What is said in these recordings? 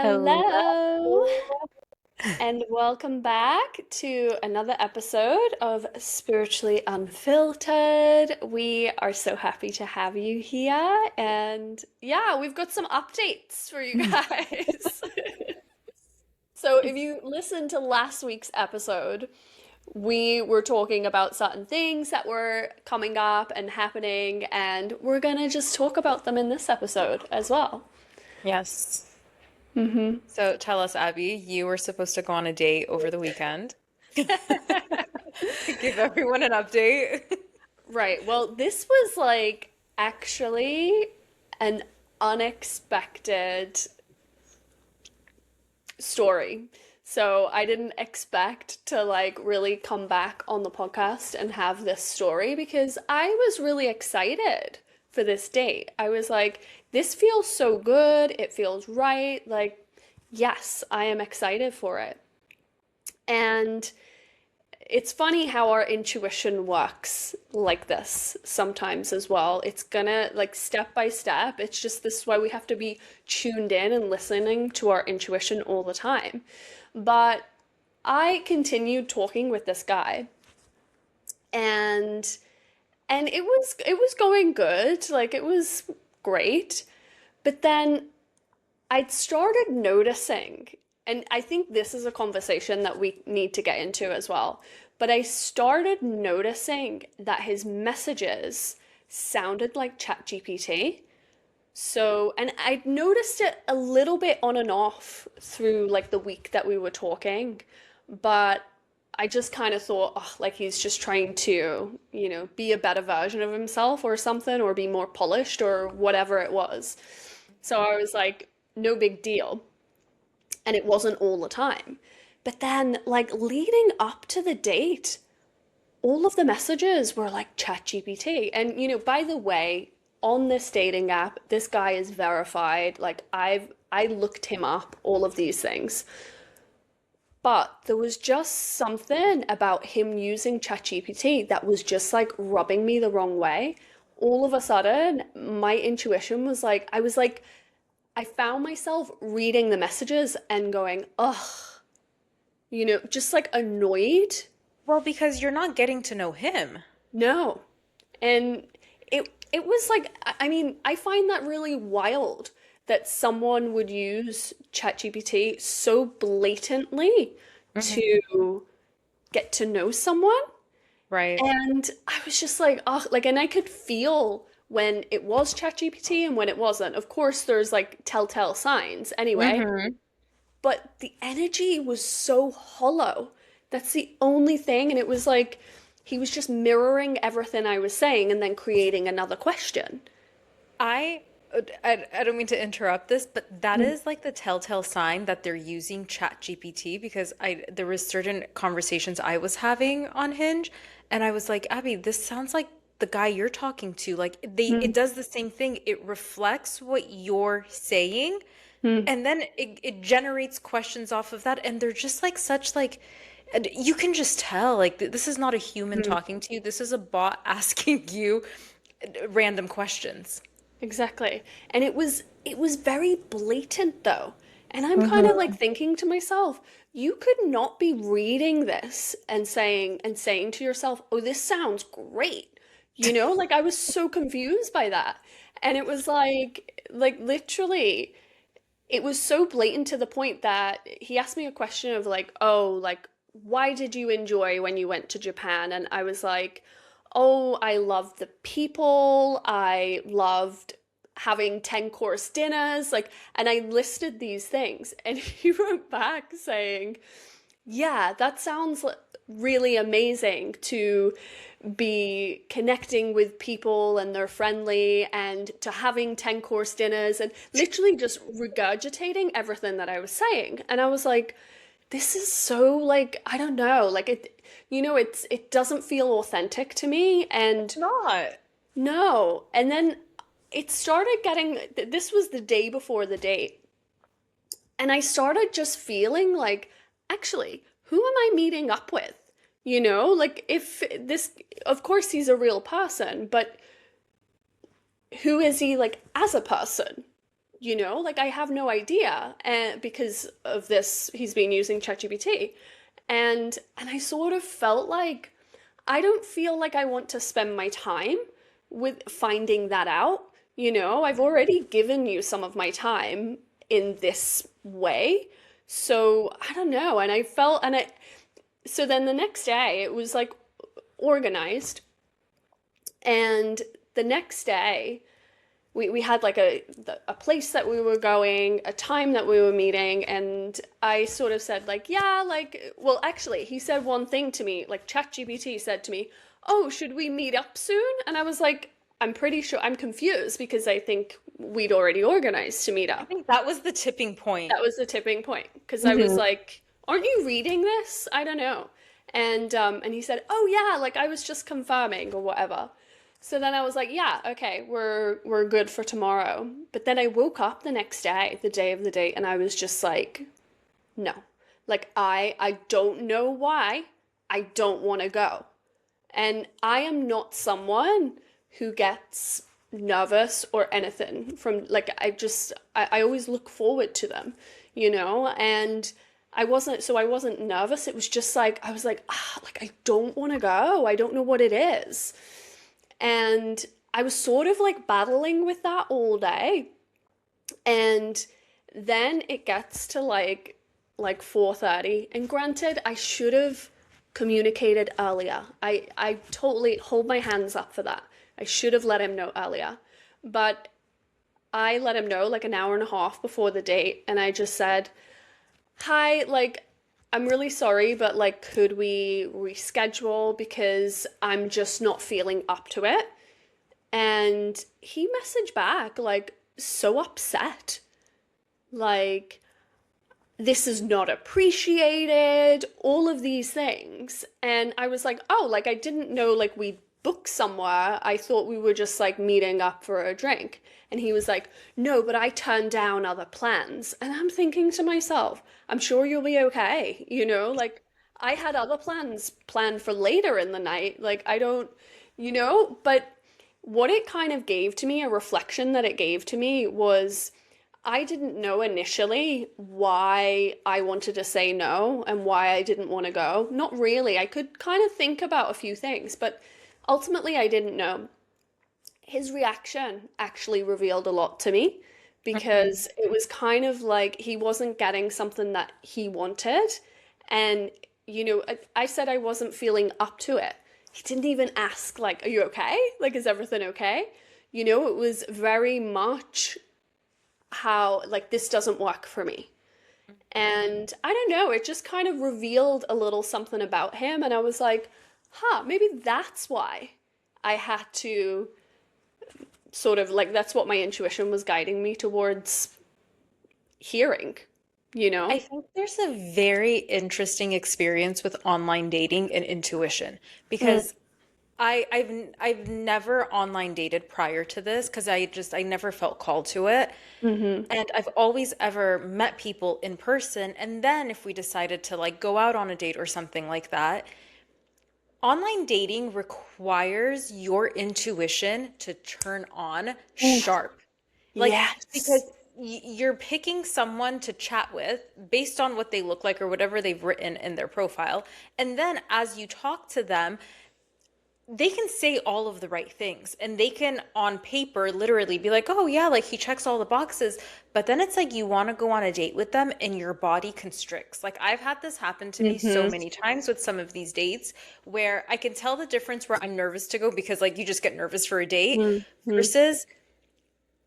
Hello, Hello. and welcome back to another episode of Spiritually Unfiltered. We are so happy to have you here, and yeah, we've got some updates for you guys. So, if you listened to last week's episode, we were talking about certain things that were coming up and happening, and we're gonna just talk about them in this episode as well. Yes. Mm-hmm. So tell us, Abby, you were supposed to go on a date over the weekend. Give everyone an update. Right. Well, this was like actually an unexpected story. So I didn't expect to like really come back on the podcast and have this story because I was really excited for this date. I was like, this feels so good. It feels right. Like, yes, I am excited for it. And it's funny how our intuition works like this sometimes as well. It's gonna like step by step. It's just this is why we have to be tuned in and listening to our intuition all the time. But I continued talking with this guy and it was going good. Like it was great. But then I'd started noticing, and I think this is a conversation that we need to get into as well, but I started noticing that his messages sounded like ChatGPT. So, and I'd noticed it a little bit on and off through like the week that we were talking, but I just kind of thought, oh, like he's just trying to, be a better version of himself or something, or be more polished or whatever it was. So I was like, no big deal. And it wasn't all the time. But then, like, leading up to the date, all of the messages were like ChatGPT. And, by the way, on this dating app, this guy is verified. Like, I looked him up, all of these things. But there was just something about him using ChatGPT that was just like rubbing me the wrong way. All of a sudden, my intuition was like, I found myself reading the messages and going, ugh, just like annoyed. Well, because you're not getting to know him. No. And it was like, I mean, I find that really wild that someone would use ChatGPT so blatantly Hmm. to get to know someone. Right. And I was just like, oh, like, and I could feel when it was ChatGPT and when it wasn't. Of course, there's like telltale signs anyway, Hmm. but the energy was so hollow. That's the only thing. And it was like he was just mirroring everything I was saying and then creating another question. I, I don't mean to interrupt this, but that is like the telltale sign that they're using ChatGPT because there was certain conversations I was having on Hinge, and I was like, Abby, this sounds like the guy you're talking to. Like it does the same thing. It reflects what you're saying, Mm-hmm. and then it generates questions off of that, and they're just like such like and you can just tell like this is not a human talking to you. This is a bot asking you random questions. Exactly. And it was very blatant though. And I'm kind of like Hmm. thinking to myself, you could not be reading this and saying to yourself, "Oh, this sounds great." Like I was so confused by that. And it was like literally it was so blatant to the point that he asked me a question of like, "Oh, like why did you enjoy when you went to Japan?" And I was like, "Oh, I loved the people. I loved having 10 course dinners." Like, and I listed these things. And he wrote back saying, yeah, that sounds really amazing to be connecting with people and they're friendly and to having 10 course dinners and literally just regurgitating everything that I was saying. And I was like, this is so like, I don't know, like it doesn't feel authentic to me. And It's not. no. And then it started getting, this was the day before the date. And I started just feeling like, actually, who am I meeting up with? Like if this, of course, he's a real person, but who is he like as a person? like I have no idea. And because of this, he's been using ChatGPT. And I sort of felt like I don't feel like I want to spend my time with finding that out. I've already given you some of my time in this way. So I don't know. And I felt, so then the next day it was like organized. And the next day, we had like a place that we were going, a time that we were meeting, and I sort of said like, yeah, like, well, actually, he said one thing to me, like ChatGPT said to me, oh, should we meet up soon? And I was like, I'm pretty sure I'm confused because I think we'd already organized to meet I up. think that was the tipping point. That was the tipping point because I was Hmm. like, aren't you reading this? I don't know. And he said, "Oh yeah, like I was just confirming or whatever." So then I was like, "Yeah, okay, we're good for tomorrow." But then I woke up the next day, the day of the date, and I was just like, "No." Like I don't know why I don't want to go. And I am not someone who gets nervous or anything from like I always look forward to them, and I wasn't nervous. It was just like I was like I don't want to go. I don't know what it is. And I was sort of like battling with that all day. And then it gets to like 4:30, and granted I should have communicated earlier. I totally hold my hands up for that. I should have let him know earlier. But I let him know like an hour and a half before the date, and I just said, "Hi, like I'm really sorry, but like could we reschedule because I'm just not feeling up to it?" And he messaged back like so upset. Like this is not appreciated, all of these things. And I was like, oh, like I didn't know like we booked somewhere. I thought we were just like meeting up for a drink. And he was like, no, but I turned down other plans. And I'm thinking to myself, I'm sure you'll be okay. Like I had other plans planned for later in the night. Like I don't, but what it kind of gave to me, a reflection that it gave to me was I didn't know initially why I wanted to say no and why I didn't want to go. Not really. I could kind of think about a few things, but ultimately I didn't know. His reaction actually revealed a lot to me because it was kind of like he wasn't getting something that he wanted. And, I said I wasn't feeling up to it. He didn't even ask, like, are you okay? Like, is everything okay? It was very much how like this doesn't work for me. And I don't know, it just kind of revealed a little something about him and I was like, huh, maybe that's why I had to sort of like that's what my intuition was guiding me towards hearing, you I know? think there's a very interesting experience with online dating and intuition Mm, because I've never online dated prior to this because I never felt called to it. mm-hmm. And I've always ever met people in person, and then if we decided to like go out on a date or something like that, online dating requires your intuition to turn on Oof. sharp. Like, because Yes. you're picking someone to chat with based on what they look like or whatever they've written in their profile. And then as you talk to them, they can say all of the right things and they can on paper literally be like, oh yeah, like he checks all the boxes, but then it's like you want to go on a date with them and your body constricts. Like I've had this happen to me so Mm-hmm. many times with some of these dates where I can tell the difference where I'm nervous to go because like you just get nervous for a date Mm-hmm. versus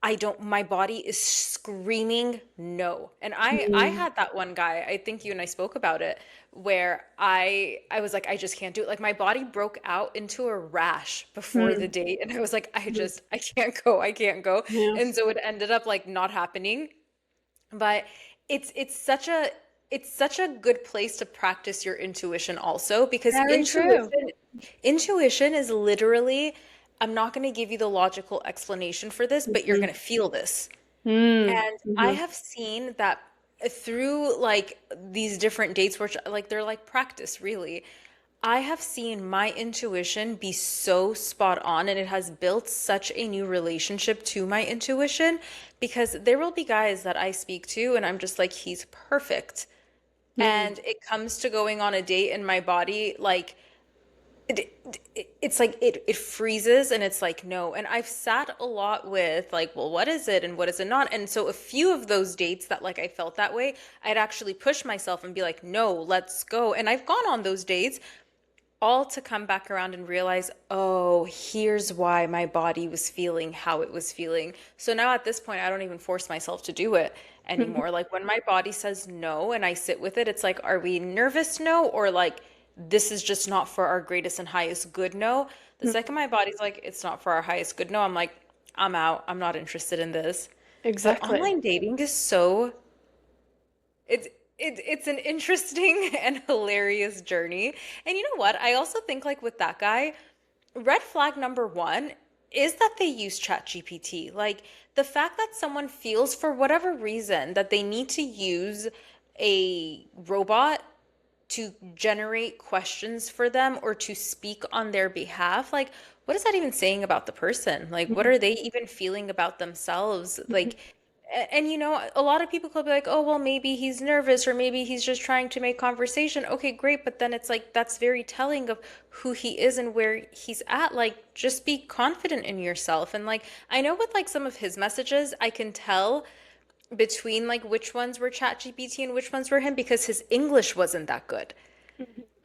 I don't, my body is screaming no. And I Mm-hmm. had that one guy, I think you and I spoke about it, where I was like, I just can't do it. Like my body broke out into a rash before the date. And I was like, I can't go, I can't go. Yeah. And so it ended up like not happening. But it's such a good place to practice your intuition also because Very true. intuition is literally, I'm not going to give you the logical explanation for this, but you're Mm-hmm. going to feel this. And I Mm-hmm. have seen that through like these different dates where like they're like practice really. I have seen my intuition be so spot on, and it has built such a new relationship to my intuition because there will be guys that I speak to and I'm just like, he's perfect. Mm. And it comes to going on a date and my body, like, it's like it freezes and it's like no. And I've sat a lot with like, well, what is it and what is it not? And so a few of those dates that like I felt that way, I'd actually push myself and be like, no, let's go. And I've gone on those dates all to come back around and realize, oh, here's why my body was feeling how it was feeling. So now at this point, I don't even force myself to do it anymore. Like when my body says no and I sit with it, it's like, are we nervous no? Or like, this is just not for our greatest and highest good no? The second my body's like, it's not for our highest good no, I'm like, I'm out. I'm not interested in this. But Exactly. online dating is so it's it's an interesting and hilarious journey. And you know what? I also think like with that guy, red flag number one is that they use ChatGPT. Like the fact that someone feels for whatever reason that they need to use a robot to generate questions for them or to speak on their behalf, like what is that even saying about the person? Like what are they even feeling about themselves? Like and you know, a lot of people could be like, oh, well, maybe he's nervous or maybe he's just trying to make conversation. Okay, great. But then it's like, that's very telling of who he is and where he's at. Like, just be confident in yourself. And like, I know with like some of his messages, I can tell between like which ones were ChatGPT and which ones were him because his English wasn't that good.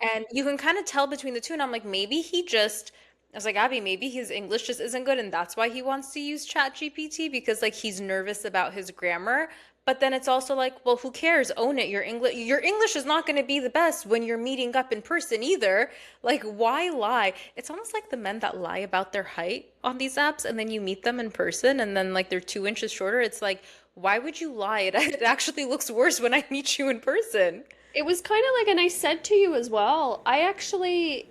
And you can kind of tell between the two. And I'm like, maybe he just, I was like, Abby, maybe his English just isn't good. And that's why he wants to use ChatGPT because like he's nervous about his grammar. But then it's also like, well, who cares? Own it. Your English is not going to be the best when you're meeting up in person either. Like, why lie? It's almost like the men that lie about their height on these apps and then you meet them in person and then like they're 2 inches shorter. It's like, why would you lie? It actually looks worse when I meet you in person. It was kind of like, and I said to you as well, I actually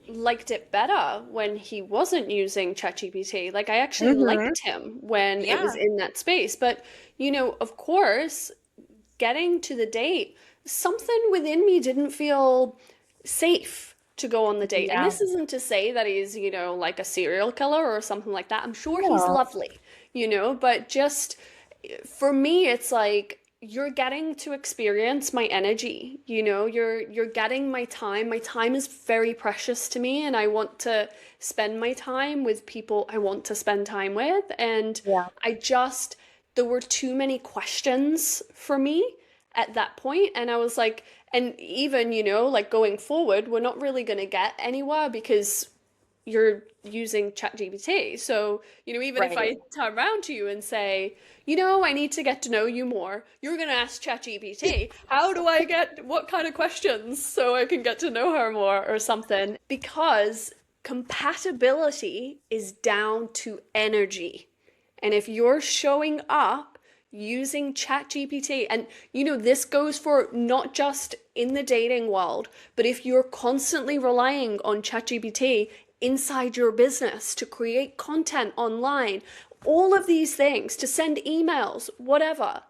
liked it better when he wasn't using ChatGPT. Like, I actually Hmm. liked him when it was Yeah. in that space. But, of course, getting to the date, something within me didn't feel safe to go on the date. And Yeah. this isn't to say that he's, like a serial killer or something like that. I'm sure he's No. lovely, but just for me, it's like you're getting to experience my energy, you're getting my time. My time is very precious to me, and I want to spend my time with people I want to spend time with. And Yeah. I just, there were too many questions for me at that point, and I was like, and even, like going forward, we're not really going to get anywhere because you're using ChatGPT. So, even if Right. I turn around to you and say, I need to get to know you more, you're going to ask ChatGPT, how do I get what kind of questions so I can get to know her more or something? Because compatibility is down to energy. And if you're showing up using ChatGPT, and this goes for not just in the dating world, but if you're constantly relying on ChatGPT inside your business to create content online, all of these things, to send emails, whatever,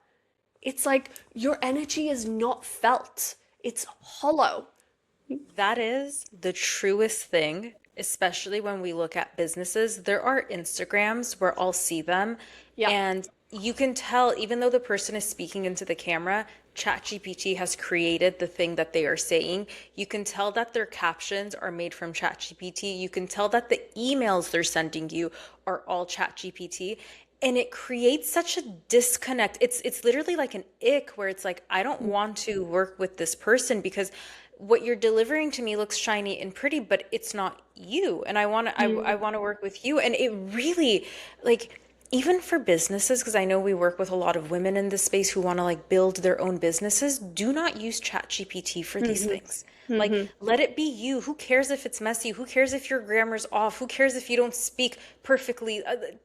it's like your energy is not felt. It's hollow. That is the truest thing, especially when we look at businesses. There are Instagrams where I'll see them, Yeah. and you can tell, even though the person is speaking into the camera, ChatGPT has created the thing that they are saying. You can tell that their captions are made from ChatGPT. You can tell that the emails they're sending you are all ChatGPT. And it creates such a disconnect. It's literally like an ick where it's like, I don't want to work with this person because what you're delivering to me looks shiny and pretty, but it's not you. And I want to work with you. And it really like even for businesses, because I know we work with a lot of women in this space who want to like build their own businesses, do not use ChatGPT for these Mm-hmm. things. Like, Mm-hmm. let it be you. Who cares if it's messy? Who cares if your grammar's off? Who cares if you don't speak perfectly?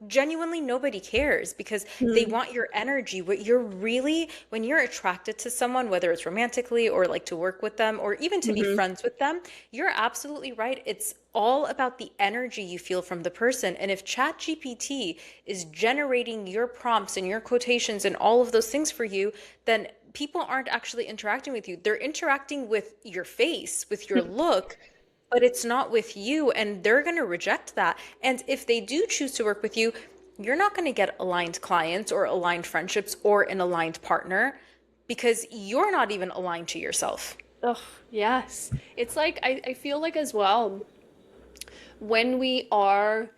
Genuinely, nobody cares because they Mm-hmm. want your energy. What you're really, when you're attracted to someone, whether it's romantically or like to work with them or even to be Mm-hmm. friends with them, you're absolutely right. It's all about the energy you feel from the person. And if ChatGPT is generating your prompts and your quotations and all of those things for you, then people aren't actually interacting with you. They're interacting with your face, with your look, but it's not with you, and they're going to reject that. And if they do choose to work with you, you're not going to get aligned clients or aligned friendships or an aligned partner because you're not even aligned to yourself. Ugh, yes. It's like I feel like as well, when we are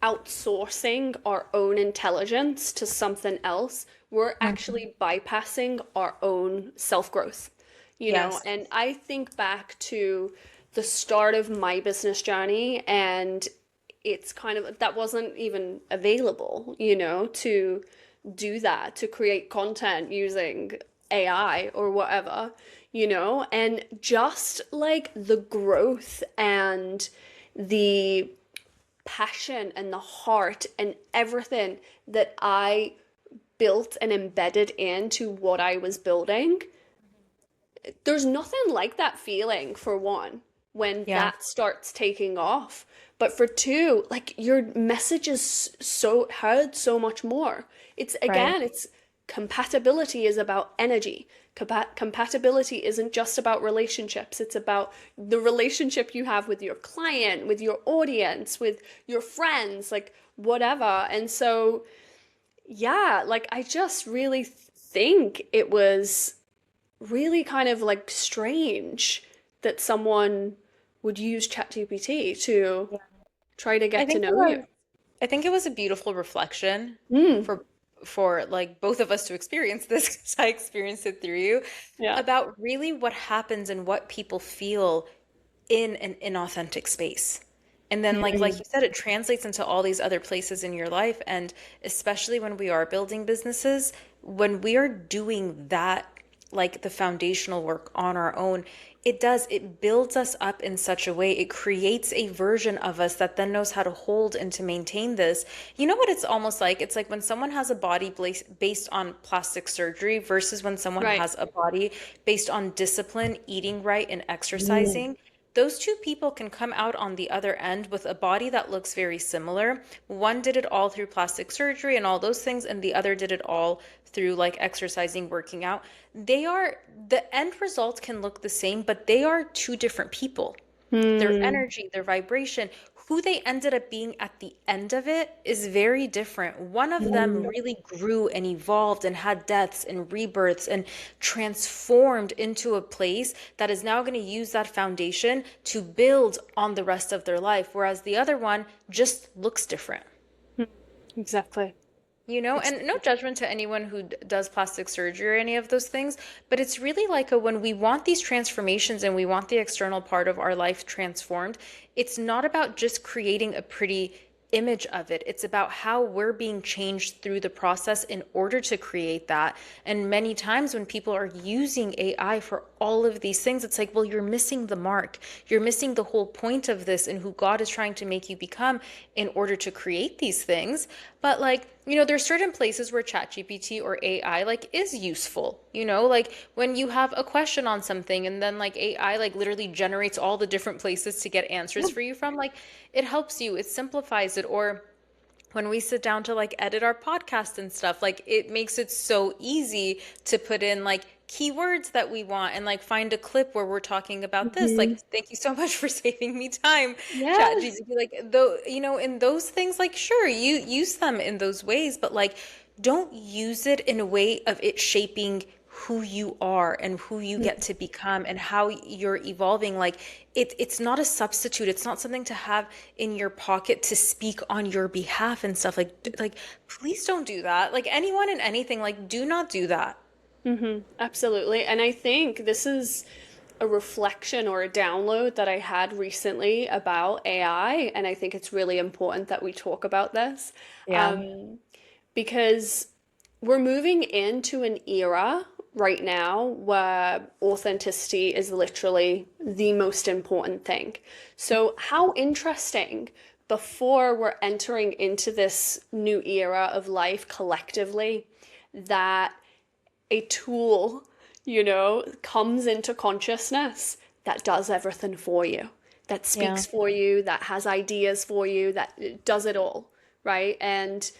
outsourcing our own intelligence to something else, we're Mhm. actually bypassing our own self-growth, you know? Yes. And I think back to the start of my business journey, and it's kind of that wasn't even available, you know, to do that, to create content using AI or whatever, you know? And just like the growth and the passion and the heart and everything that I built and embedded into what I was building, there's nothing like that feeling for one when Yeah. that starts taking off. But for two, like your message is so heard so much more. It's Right. again, it's compatibility is about energy. Compatibility isn't just about relationships. It's about the relationship you have with your client, with your audience, with your friends, like whatever. And so, yeah, like I just really think it was really kind of like strange that someone would use ChatGPT to Yeah. try to I get to think it know you. was I think it was a beautiful reflection Mm, for like both of us to experience this because I experienced it through you yeah. about really what happens and what people feel in an inauthentic space. And then like Mm, you said, it translates into all these other places in your life. And especially when we are building businesses, when we are doing that, like the foundational work on our own, it builds us up in such a way. It creates a version of us that then knows how to hold and to maintain this. You know what it's almost like? It's like when someone has a body based on plastic surgery versus when someone right. has a body based on discipline, eating right, and Mm, exercising. Those two people can come out on the other end with a body that looks very similar. One did it all through plastic surgery and all those things, and the other did it all through like exercising, working out. The end result can look the same, but they are two different people. Their mm, energy, their vibration, who they ended up being at the end of it is very different. One of them mm. really grew and evolved and had deaths and rebirths and transformed into a place that is now going to use that foundation to build on the rest of their life, whereas the other one just looks different. Mm. Exactly. It's And no judgment to anyone who does plastic surgery or any of those things, but it's really like when we want these transformations and we want the external part of our life transformed, it's not about just creating a pretty image of it. It's about how we're being changed through the process in order to create that. And many times when people are using AI for all of these things, it's like, well, you're missing the mark. You're missing the whole point of this and who God is trying to make you become in order to create these things. But like, there's certain places where ChatGPT or AI like is useful. Like when you have a question on something and then like AI like literally generates all the different places to get answers for you from, like it helps you, it simplifies it. Or when we sit down to like edit our podcast and stuff, like it makes it so easy to put in like keywords that we want and like find a clip where we're talking about this. Mhm. Like, thank you so much for saving me time, Yes. ChatGPT. Like, though, in those things, like, sure, you use them in those ways, but like, don't use it in a way of it shaping who you are and who you get to become and how you're evolving. Like it's not a substitute. It's not something to have in your pocket to speak on your behalf and stuff. Like please don't do that. Like anyone and anything, like do not do that. Absolutely. And I think this is a reflection or a download that I had recently about AI, and I think it's really important that we talk about this. Yeah. Um, because we're moving into an era right now where authenticity is literally the most important thing. So, how interesting before we're entering into this new era of life collectively that a tool, comes into consciousness that does everything for you, that Yeah. speaks for you, that has ideas for you, that does it all, right? And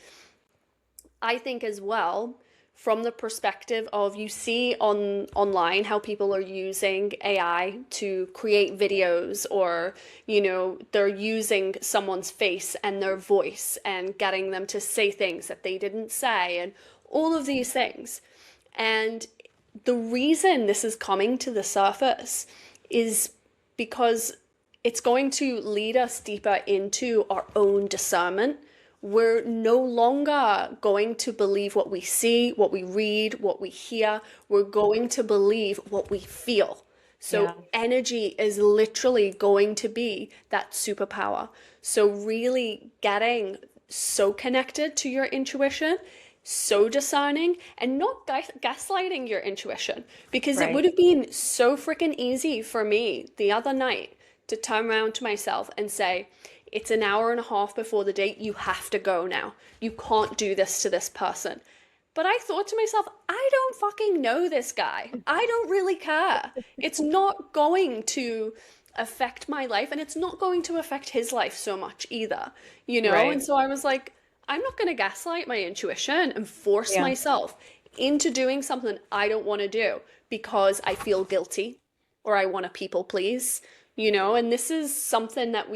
I think as well, from the perspective of, you see online how people are using AI to create videos, or they're using someone's face and their voice and getting them to say things that they didn't say, and all of these things. And the reason this is coming to the surface is because it's going to lead us deeper into our own discernment. We're no longer going to believe what we see, what we read, what we hear. We're going to believe what we feel. So Yeah. energy is literally going to be that superpower. So really getting so connected to your intuition, so discerning, and not gaslighting your intuition. Because it would Right. have been so freaking easy for me the other night to turn around to myself and say, it's an hour and a half before the date, you have to go now. You can't do this to this person. But I thought to myself, I don't fucking know this guy. I don't really care. It's not going to affect my life, and it's not going to affect his life so much either, you know? And Right. so I was like, I'm not going to gaslight my intuition and force Yeah. myself into doing something I don't want to do because I feel guilty or I want to people please, And this is something that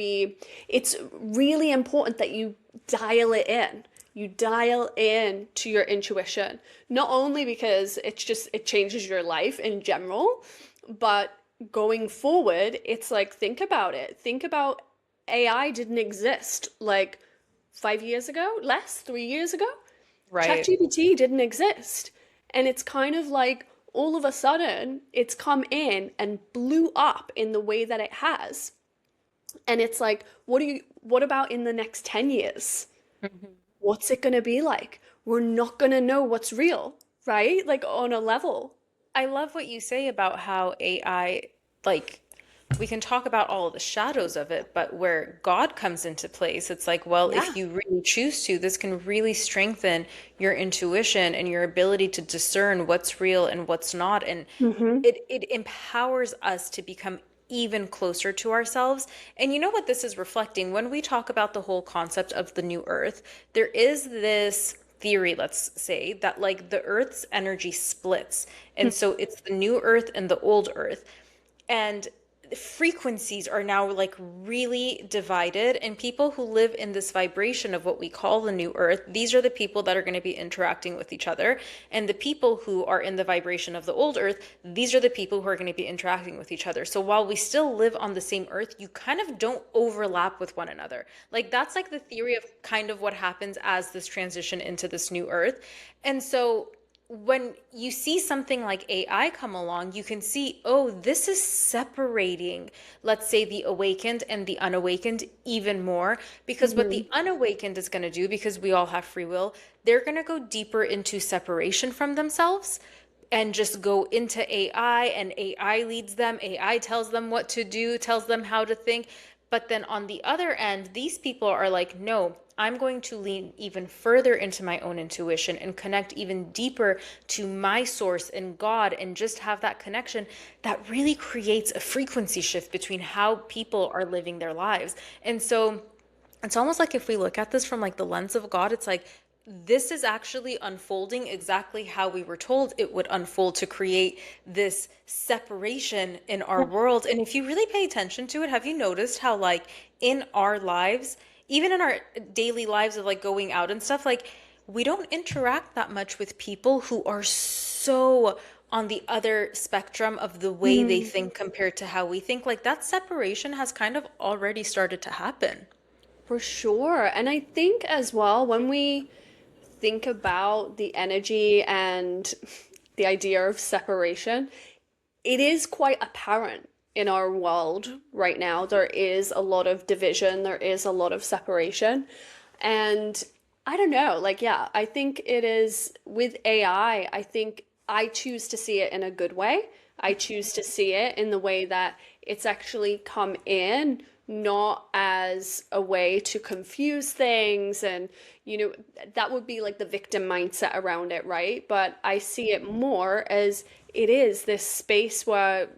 it's really important that you dial it in. You dial in to your intuition, not only because it changes your life in general, but going forward, it's like, think about it. Think about AI didn't exist like 5 years ago, less, 3 years ago. Right. ChatGPT didn't exist. And it's kind of like all of a sudden it's come in and blew up in the way that it has. And it's like, what about in the next 10 years? Mhm. What's it going to be like? We're not going to know what's real, right? Like on a level. I love what you say about how AI, like, we can talk about all of the shadows of it, but where God comes into place, it's like, well, Yeah. if you really choose to, this can really strengthen your intuition and your ability to discern what's real and what's not. And Mm-hmm. it empowers us to become even closer to ourselves. And you know what this is reflecting? When we talk about the whole concept of the new earth, there is this theory, let's say, that like the earth's energy splits. And so it's the new earth and the old earth. And frequencies are now like really divided, and people who live in this vibration of what we call the new earth, these are the people that are going to be interacting with each other, and the people who are in the vibration of the old earth, these are the people who are going to be interacting with each other. So while we still live on the same earth, you kind of don't overlap with one another. Like that's like the theory of kind of what happens as this transition into this new earth. And so when you see something like AI come along, you can see, oh, this is separating, let's say, the awakened and the unawakened even more. Because what Mm-hmm. the unawakened is going to do, because we all have free will, they're going to go deeper into separation from themselves and just go into AI, and AI leads them. AI tells them what to do, tells them how to think. But then on the other end, these people are like, no, I'm going to lean even further into my own intuition and connect even deeper to my source and God, and just have that connection that really creates a frequency shift between how people are living their lives. And so it's almost like if we look at this from like the lens of God, it's like this is actually unfolding exactly how we were told it would unfold, to create this separation in our world. And if you really pay attention to it, have you noticed how like in our lives, even in our daily lives of like going out and stuff, like we don't interact that much with people who are so on the other spectrum of the way they Mm, think compared to how we think. Like that separation has kind of already started to happen. for sure. And I think as well, when we think about the energy and the idea of separation, it is quite apparent in our world right now. There is a lot of division, there is a lot of separation. And I don't know, like, yeah, I think it is with AI, I think I choose to see it in a good way. I choose to see it in the way that it's actually come in, not as a way to confuse things. And, that would be like the victim mindset around it, right? But I see it more as it is this space where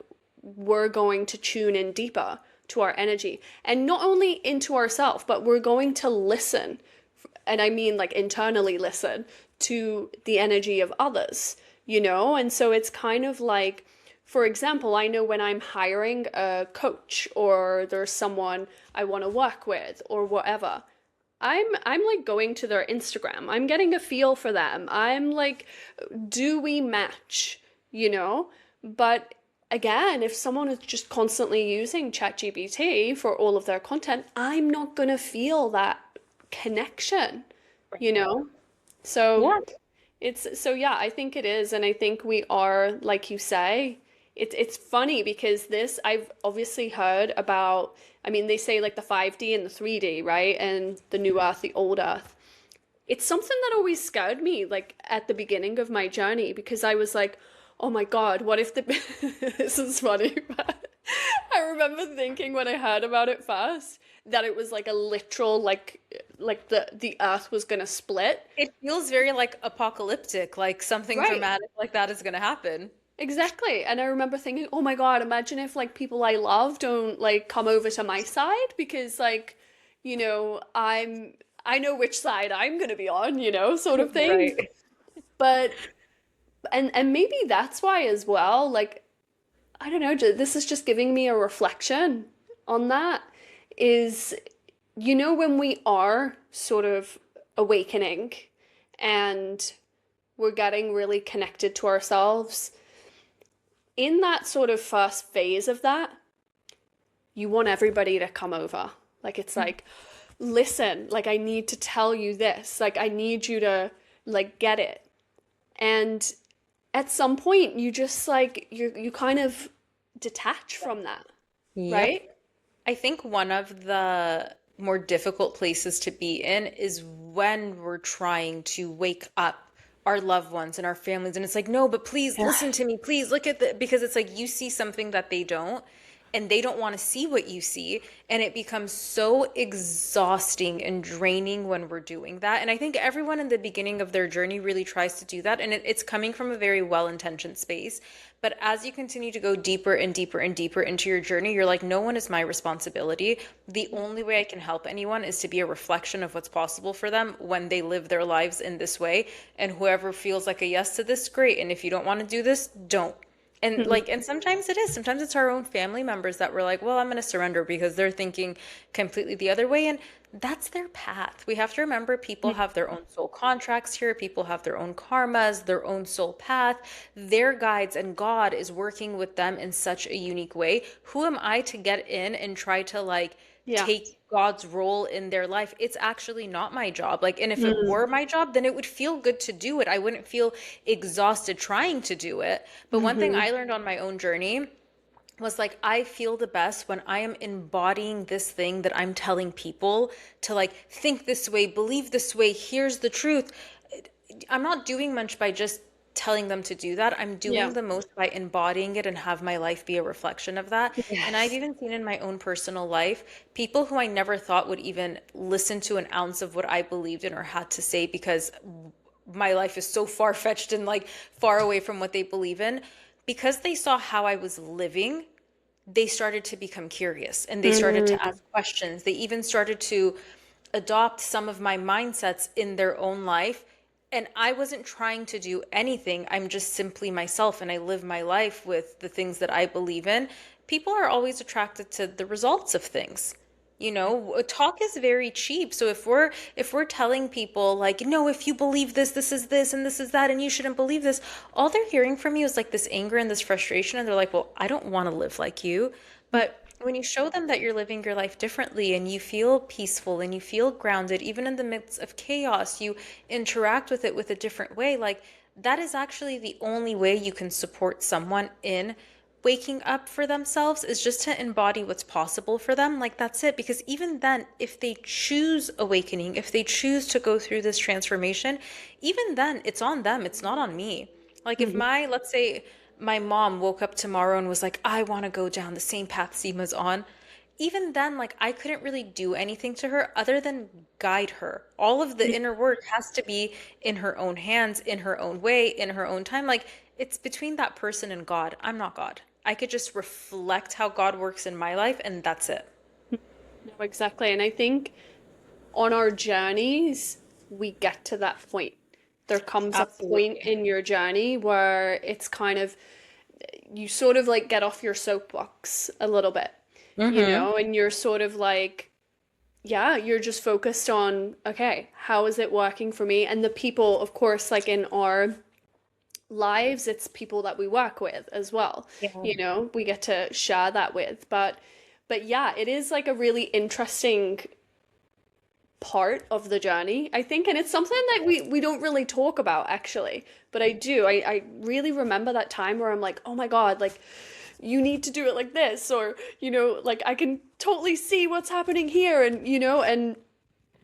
we're going to tune in deeper to our energy, and not only into ourselves, but we're going to listen, and I mean like internally listen to the energy of others, you know? And so it's kind of like, for example, I know when I'm hiring a coach or there's someone I want to work with or whatever, I'm like going to their Instagram. I'm getting a feel for them. I'm like, do we match, you know? But again, if someone is just constantly using ChatGPT for all of their content, I'm not gonna feel that connection, you know? So Yeah. yeah, I think it is, and I think we are, like you say, it's funny because this I've obviously heard about. I mean, they say like the 5D and the 3D, right? And the new Earth, the old Earth. It's something that always scared me, like at the beginning of my journey, because I was like, oh my God, what if the this is funny, but I remember thinking when I heard about it first that it was like a literal like the Earth was gonna split. It feels very like apocalyptic, like something Right. dramatic like that is going to happen. Exactly. And I remember thinking, oh my God, imagine if like people I love don't like come over to my side because like, I know which side I'm gonna be on, sort of thing. Right. But and maybe that's why as well, like I don't know, this is just giving me a reflection on that is when we are sort of awakening and we're getting really connected to ourselves in that sort of first phase of that, you want everybody to come over. Like it's like, listen, like I need to tell you this. Like I need you to like get it. And at some point you just like you kind of detach from that, Yep. right? I think one of the more difficult places to be in is when we're trying to wake up our loved ones and our families. And it's like, no, but please Yeah. listen to me. Please look at the, because it's like you see something that they don't, and they don't want to see what you see. And it becomes so exhausting and draining when we're doing that. And I think everyone in the beginning of their journey really tries to do that. And it's coming from a very well-intentioned space. But as you continue to go deeper and deeper and deeper into your journey, you're like, no one is my responsibility. The only way I can help anyone is to be a reflection of what's possible for them when they live their lives in this way. And whoever feels like a yes to this, great. And if you don't want to do this, don't. And Mhm. like, and sometimes it is. Sometimes it's our own family members that we're like, well, I'm going to surrender because they're thinking completely the other way. And that's their path. We have to remember people have their own soul contracts here. People have their own karmas, their own soul path, their guides, and God is working with them in such a unique way. Who am I to get in and try to like Yeah. take God's role in their life? It's actually not my job. Like, and if it Mm. were my job, then it would feel good to do it. I wouldn't feel exhausted trying to do it. But one thing Mhm. I learned on my own journey was like, I feel the best when I am embodying this thing that I'm telling people to like think this way, believe this way, here's the truth. I'm not doing much by just telling them to do that. I'm Yeah. doing the most by embodying it and have my life be a reflection of that. And I've Yes. even seen in my own personal life people who I never thought would even listen to an ounce of what I believed in or had to say because my life is so far fetched and like far away from what they believe in. Because they saw how I was living, they started to become curious and they started to Mm. ask questions. They even started to adopt some of my mindsets in their own life. And I wasn't trying to do anything. I'm just simply myself and I live my life with the things that I believe in. People are always attracted to the results of things. You know, talk is very cheap. So if we're telling people like, no, if you believe this, this is this and this is that, and you shouldn't believe this, all they're hearing from you is like this anger and this frustration, and they're like, well, I don't want to live like you. But when you show them that you're living your life differently and you feel peaceful and you feel grounded, even in the midst of chaos, you interact with it with a different way, like that is actually the only way you can support someone in waking up for themselves is just to embody what's possible for them. Like that's it. Because even then, if they choose awakening, if they choose to go through this transformation, even then it's on them. It's not on me. Like if Mhm. let's say my mom woke up tomorrow and was like, I want to go down the same path Seema's on. Even then, like I couldn't really do anything to her other than guide her. All of the inner work has to be in her own hands, in her own way, in her own time. Like it's between that person and God. I'm not God. I could just reflect how God works in my life, and that's it. No, exactly. And I think on our journeys, we get to that point. there comes a point Absolutely. in your journey where it's kind of, you sort of like get off your soapbox a little bit, Mm-hmm. and you're sort of like, yeah, you're just focused on, okay, how is it working for me? And the people, of course, like in our lives, it's people that we work with as well. Yeah. We get to share that with. But yeah, it is like a really interesting part of the journey, I think, and it's something that we don't really talk about actually. But I do. I really remember that time where I'm like, oh my God, like you need to do it like this, or like I can totally see what's happening here, and and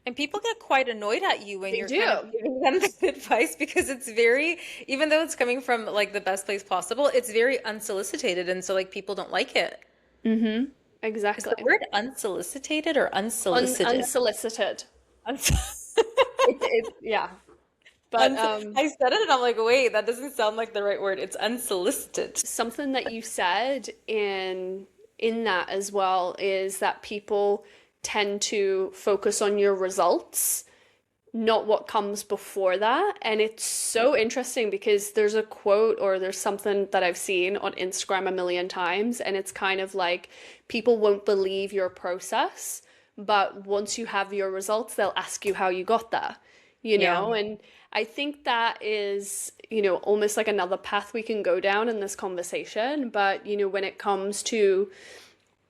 And people get quite annoyed at you when they you're kind of do. giving them this advice because it's very, even though it's coming from like the best place possible, it's very unsolicited. And so like people don't like it. Mm-hmm. Is the Exactly. word unsolicited or unsolicited? Unsolicited. Uns- Yeah. But I said it and I'm like, wait, that doesn't sound like the right word. It's unsolicited. something that you said in that as well is that people tend to focus on your results, not what comes before that. And it's so interesting because there's a quote or there's something that I've seen on Instagram a million times, and it's kind of like people won't believe your process, but once you have your results, they'll ask you how you got there, Yeah. and I think that is, almost like another path we can go down in this conversation. But, when it comes to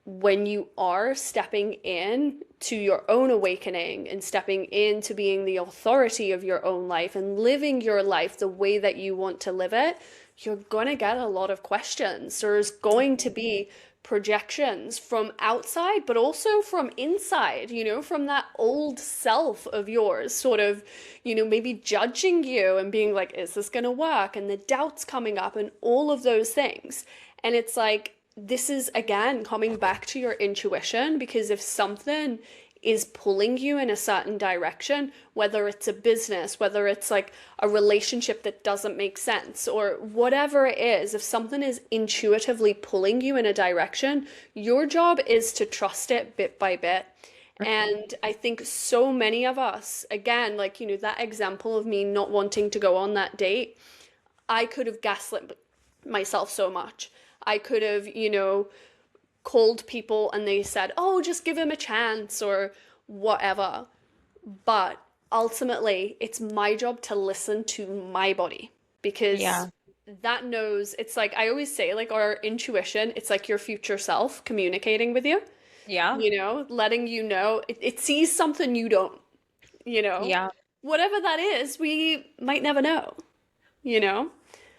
when you are stepping in to your own awakening and stepping into being the authority of your own life and living your life the way that you want to live it, you're going to get a lot of questions. There's going to be projections from outside, but also from inside, from that old self of yours, sort of, maybe judging you and being like, is this going to work? And the doubts coming up and all of those things. And it's like, this is again coming back to your intuition, because if something is pulling you in a certain direction, whether it's a business, whether it's like a relationship that doesn't make sense, or whatever it is, if something is intuitively pulling you in a direction, your job is to trust it bit by bit. And I think so many of us, again, like, that example of me not wanting to go on that date, I could have gaslit myself so much. I could have, called people and they said, oh, just give him a chance or whatever. But ultimately, it's my job to listen to my body, because Yeah. that knows, it's like I always say, like our intuition, it's like your future self communicating with you, Yeah. letting you know it sees something you don't, you know, Yeah. whatever that is, we might never know, you know?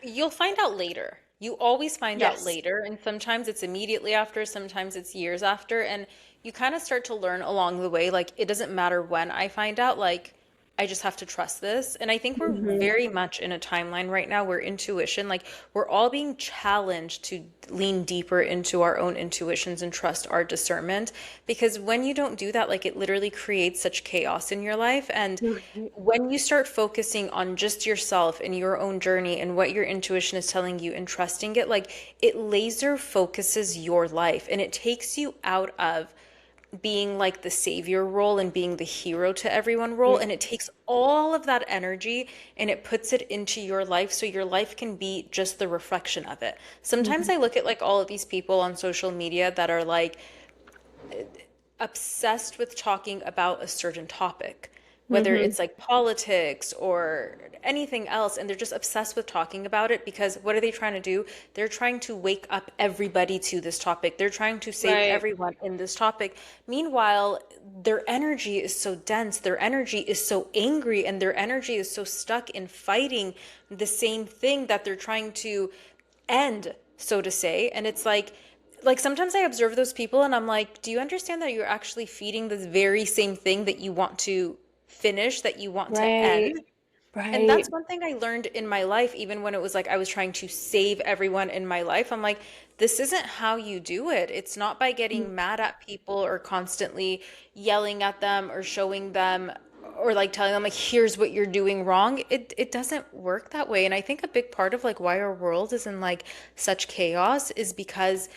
You'll find out later. You always find out Yes. later, and sometimes it's immediately after, sometimes it's years after, and you kind of start to learn along the way. Like, it doesn't matter when I find out, like, I just have to trust this. And I think we're Hmm. very much in a timeline right now where intuition, like, we're all being challenged to lean deeper into our own intuitions and trust our discernment. Because when you don't do that, like, it literally creates such chaos in your life. And when you start focusing on just yourself and your own journey and what your intuition is telling you and trusting it, like it laser focuses your life and it takes you out of being like the savior role and being the hero to everyone role. And it takes all of that energy and it puts it into your life so your life can be just the reflection of it. Sometimes I look at like all of these people on social media that are like, obsessed with talking about a certain topic, whether Hmm. it's like politics or anything else, and they're just obsessed with talking about it because what are they trying to do? They're trying to wake up everybody to this topic. They're trying to save Right. everyone in this topic. Meanwhile, their energy is so dense, their energy is so angry, and their energy is so stuck in fighting the same thing that they're trying to end, so to say. And it's like sometimes I observe those people and I'm like, do you understand that you're actually feeding this very same thing that you want to finish, that you want to Right. end? And Right. that's one thing I learned in my life, even when it was like I was trying to save everyone in my life. I'm like, this isn't how you do it. It's not by getting mad at people or constantly yelling at them or showing them or like telling them like here's what you're doing wrong. It doesn't work that way. And I think a big part of like why our world is in like such chaos is because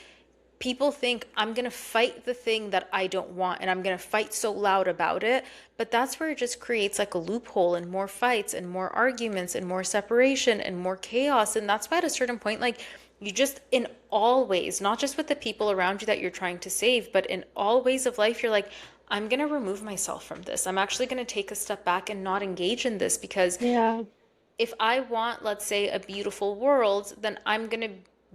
people think I'm going to fight the thing that I don't want and I'm going to fight so loud about it. But that's where it just creates like a loophole and more fights and more arguments and more separation and more chaos. And that's why at a certain point, like you just, in all ways, not just with the people around you that you're trying to save, but in all ways of life, you're like, I'm going to remove myself from this. I'm actually going to take a step back and not engage in this because Yeah. if I want, let's say, a beautiful world, then I'm going to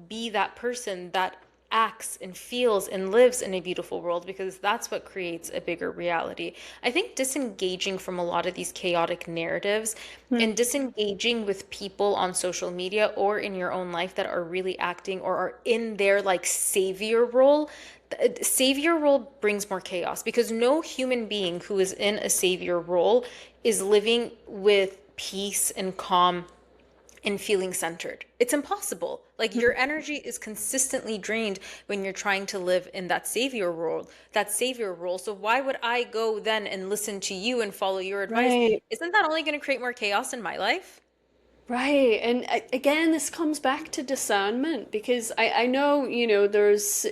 be that person that acts and feels and lives in a beautiful world because that's what creates a bigger reality. I think disengaging from a lot of these chaotic narratives and disengaging with people on social media or in your own life that are really acting or are in their like savior role. The savior role brings more chaos because no human being who is in a savior role is living with peace and calm and feeling centered. It's impossible. Like your energy is consistently drained when you're trying to live in that savior role, that savior role. So why would I go then and listen to you and follow your advice? Right. Isn't that only going to create more chaos in my life? Right. And again, this comes back to discernment because I know, there's,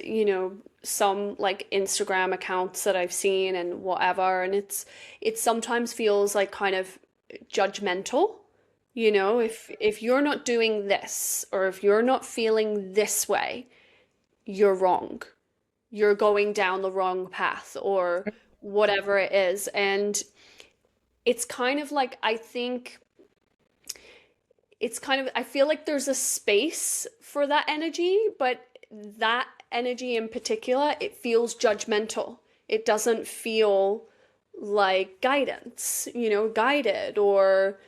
some like Instagram accounts that I've seen and whatever, and it sometimes feels like kind of judgmental. If you're not doing this or if you're not feeling this way, you're wrong. You're going down the wrong path or whatever it is. And it's kind of like I feel like there's a space for that energy, but that energy in particular, it feels judgmental. It doesn't feel like guidance, guided or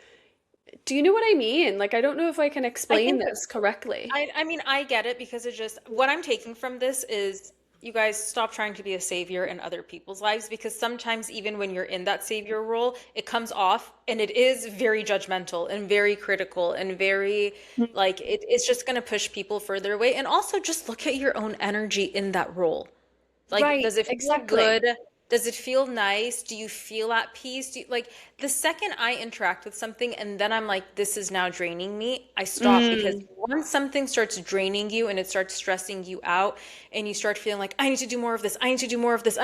do you know what I mean? Like, I don't know if I can I explain think this correctly. I mean, I get it because it just, what I'm taking from this is you guys stop trying to be a savior in other people's lives because sometimes even when you're in that savior role, it comes off and it is very judgmental and very critical and very like it's just going to push people further away. And also just look at your own energy in that role. Like, Right, does it feel exactly. good? Does it feel nice? Do you feel at peace? Do you, like the second I interact with something and then I'm like, this is now draining me, I stop because Mm, once something starts draining you and it starts stressing you out and you start feeling like, I need to do more of this, I need to do more of this.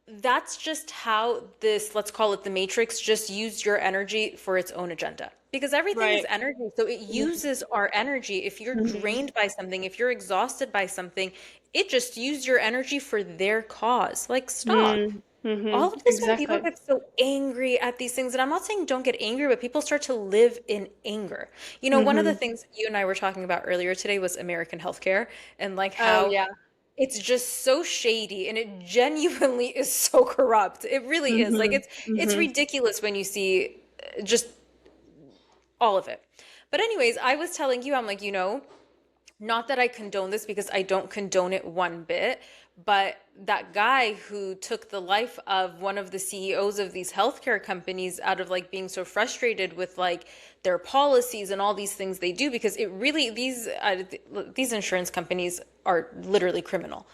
That's just how this, let's call it the matrix, just used your energy for its own agenda. Because everything is right. energy. So it uses our energy. If you're Mm-hmm. drained by something, if you're exhausted by something, it just used your energy for their cause. Like, stop. Mm-hmm. All of this when people Exactly. get so angry at these things, and I'm not saying don't get angry, but people start to live in anger. You know, one of the Mm-hmm. things you and I were talking about earlier today was American healthcare and like Oh how yeah. it's just so shady and it genuinely is so corrupt. It really is. Like Mm-hmm. it's Mm-hmm. ridiculous when you see just all of it. But anyways, I was telling you, I'm like, not that I condone this because I don't condone it one bit, but that guy who took the life of one of the CEOs of these healthcare companies out of like being so frustrated with like their policies and all these things they do because it really these insurance companies are literally criminal.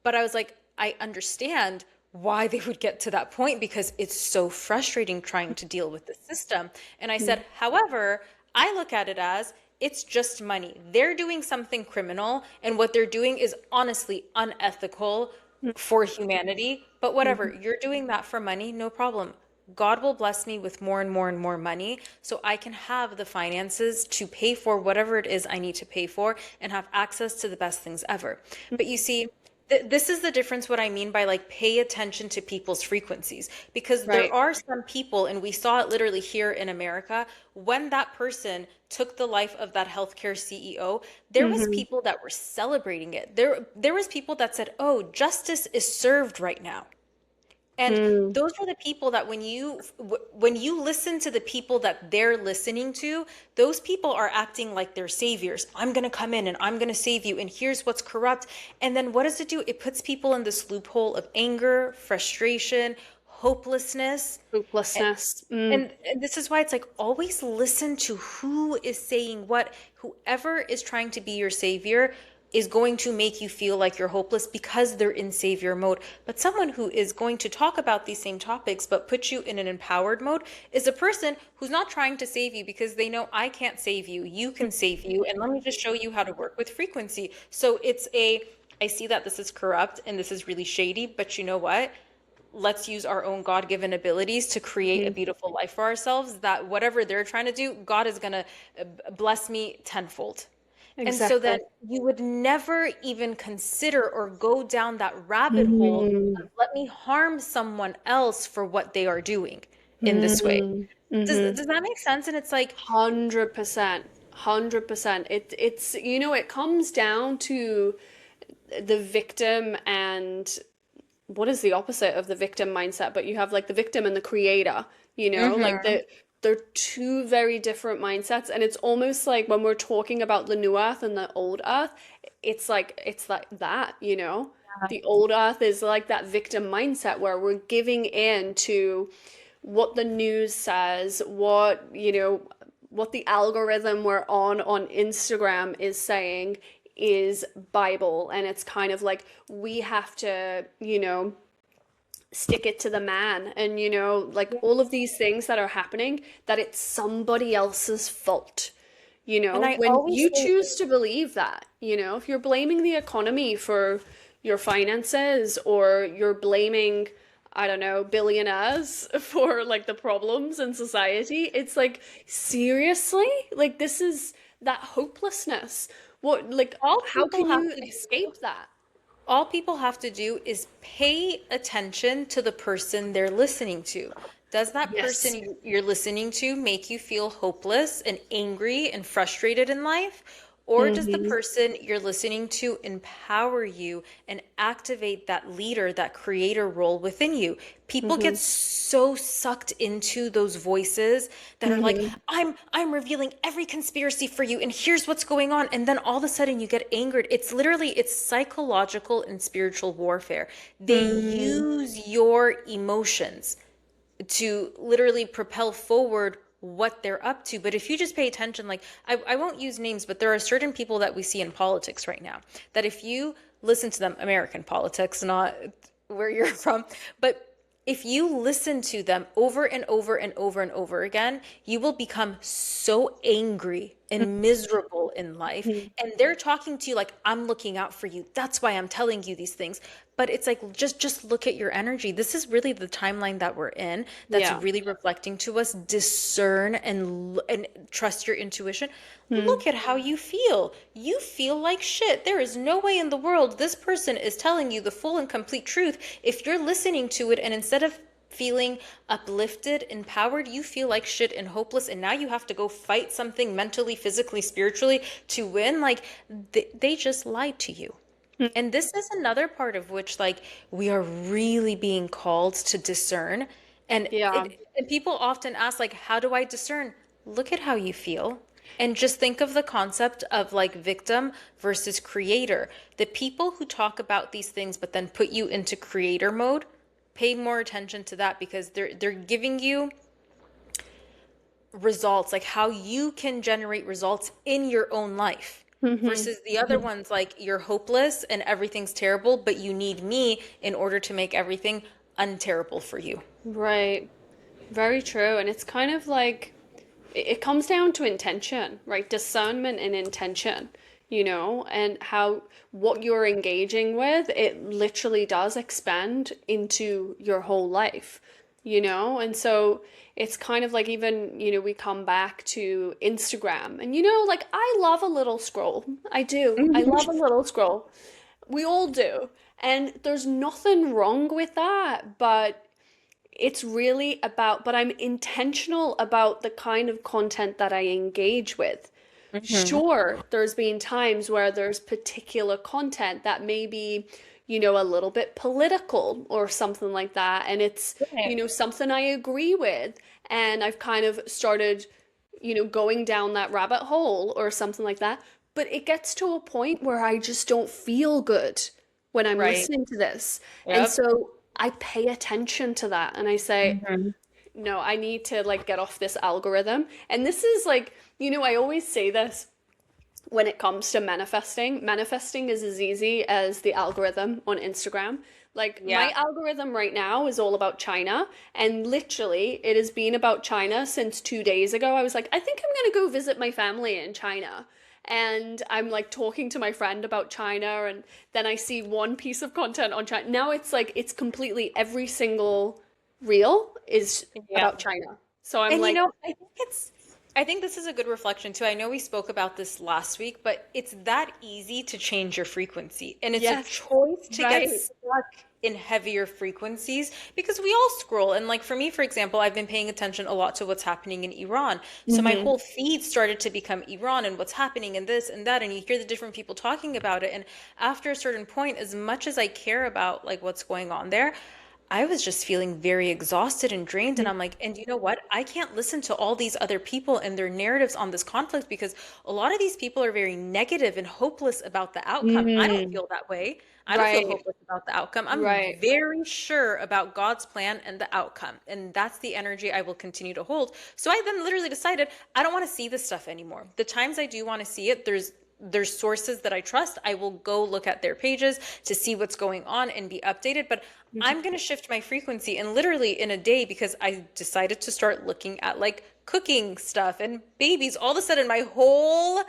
But I was like, I understand why they would get to that point because it's so frustrating trying to deal with the system. And I said, however, I look at it as it's just money. They're doing something criminal, and what they're doing is honestly unethical for humanity. But whatever, Mm-hmm. you're doing that for money, no problem. God will bless me with more and more and more money so I can have the finances to pay for whatever it is I need to pay for and have access to the best things ever. But you see, this is the difference what I mean by like pay attention to people's frequencies because there Right. are some people and we saw it literally here in America when that person took the life of that healthcare CEO there was Mm-hmm. people that were celebrating it there was people that said oh justice is served right now and Mm, those are the people that when you listen to the people that they're listening to, those people are acting like they're saviors. I'm going to come in and I'm going to save you and here's what's corrupt. And then what does it do? It puts people in this loophole of anger, frustration, hopelessness. And hopelessness. and this is why it's like always listen to who is saying what. Whoever is trying to be your savior is going to make you feel like you're hopeless because they're in savior mode. But someone who is going to talk about these same topics but put you in an empowered mode is a person who's not trying to save you because they know I can't save you, you can save you, and let me just show you how to work with frequency. So it's a I see that this is corrupt and this is really shady, but you know what? Let's use our own God-given abilities to create a Mhm. beautiful life for ourselves, that whatever they're trying to do, God is going to bless me tenfold. And so Exactly. then you would never even consider or go down that rabbit hole of Mm, let me harm someone else for what they are doing in this way. mm, Does mhm. does that make sense? And it's like, 100%. 100%. It's, it comes down to the victim and what is the opposite of the victim mindset? But you have like the victim and the creator, like hmm they're two very different mindsets. And it's almost like when we're talking about the new earth and the old earth, it's like that. The old earth is like that victim mindset where we're giving in to what the news says, what the algorithm we're on Instagram is saying is Bible. And it's kind of like we have to, stick it to the man. And, like all of these things that are happening, that it's somebody else's fault. and I When always you say, choose to believe that, if you're blaming the economy for your finances, or you're blaming, I don't know, billionaires for like the problems in society, it's like, seriously? Like, this is that hopelessness. all How people can have you to do escape that? all people have to do is pay attention to the person they're listening to. Does that Yes. person you're listening to make you feel hopeless and angry and frustrated in life? Or does the Hmm. person you're listening to empower you and activate that leader, that creator role within you? People get Hmm. so sucked into those voices that are like, Hmm. I'm revealing every conspiracy for you and here's what's going on. And then all of a sudden you get angered. It's psychological and spiritual warfare. They Hmm. use your emotions to literally propel forward what they're up to. But if you just pay attention, like I won't use names, but there are certain people that we see in politics right now that if you listen to them, American politics, not where you're from, but if you listen to them over and over and over and over again, you will become so angry and miserable in life. Hmm. And they're talking to you like, I'm looking out for you. That's why I'm telling you these things. But it's like, just look at your energy. This is really the timeline that we're in that's Yeah. really reflecting to us. Discern and trust your intuition. Hmm. Look at how you feel. You feel like shit. There is no way in the world this person is telling you the full and complete truth. If you're listening to it and instead of feeling uplifted, empowered, you feel like shit and hopeless, and now you have to go fight something mentally, physically, spiritually to win. Like they just lied to you. And this is another part of which, like, we are really being called to discern. And Yeah. and people often ask, like, how do I discern? Look at how you feel. And just think of the concept of like victim versus creator. The people who talk about these things but then put you into creator mode, pay more attention to that because they're giving you results, like how you can generate results in your own life. Hmm. Versus the other ones, like you're hopeless and everything's terrible, but you need me in order to make everything unterrible for you. Right. Very true. And it's kind of like it comes down to intention, right? Discernment and intention, and how what you're engaging with, it literally does expand into your whole life. And so it's kind of like even, we come back to Instagram and, like I love a little scroll. I do. I love a little scroll. We all do. And there's nothing wrong with that, but it's really about, but I'm intentional about the kind of content that I engage with. Mm-hmm. Sure, there's been times where there's particular content that may be, a little bit political or something like that. And it's, Right. something I agree with. And I've kind of started, going down that rabbit hole or something like that. But it gets to a point where I just don't feel good when I'm Right. listening to this. And Yep. so I pay attention to that and I say, Mm-hmm. no, I need to like get off this algorithm. And this is like, I always say this when it comes to manifesting. Manifesting is as easy as the algorithm on Instagram. Like Yeah. my algorithm right now is all about China, and literally it has been about China since 2 days ago. I was like, I think I'm gonna go visit my family in China. and I'm like talking to my friend about China, and then I see one piece of content on China. Now it's like it's completely every single reel is Yeah. about China. So I'm And like, I think this is a good reflection too. I know we spoke about this last week, but it's that easy to change your frequency. And it's a yes, choice to get right. stuck in heavier frequencies because we all scroll. And like for me, for example, I've been paying attention a lot to what's happening in Iran. So my Hmm. whole feed started to become Iran and what's happening and this and that. And you hear the different people talking about it. And after a certain point, as much as I care about like what's going on there, I was just feeling very exhausted and drained. And I'm like, and you know what? I can't listen to all these other people and their narratives on this conflict because a lot of these people are very negative and hopeless about the outcome. I don't Mm, feel that way. I don't feel right, hopeless about the outcome. I'm right. very sure about God's plan and the outcome. And that's the energy I will continue to hold. So I then literally decided I don't want to see this stuff anymore. The times I do want to see it, there's sources that I trust. I will go look at their pages to see what's going on and be updated. But I'm going to shift my frequency and literally in a day because I decided to start looking at like cooking stuff and babies. All of a sudden, my whole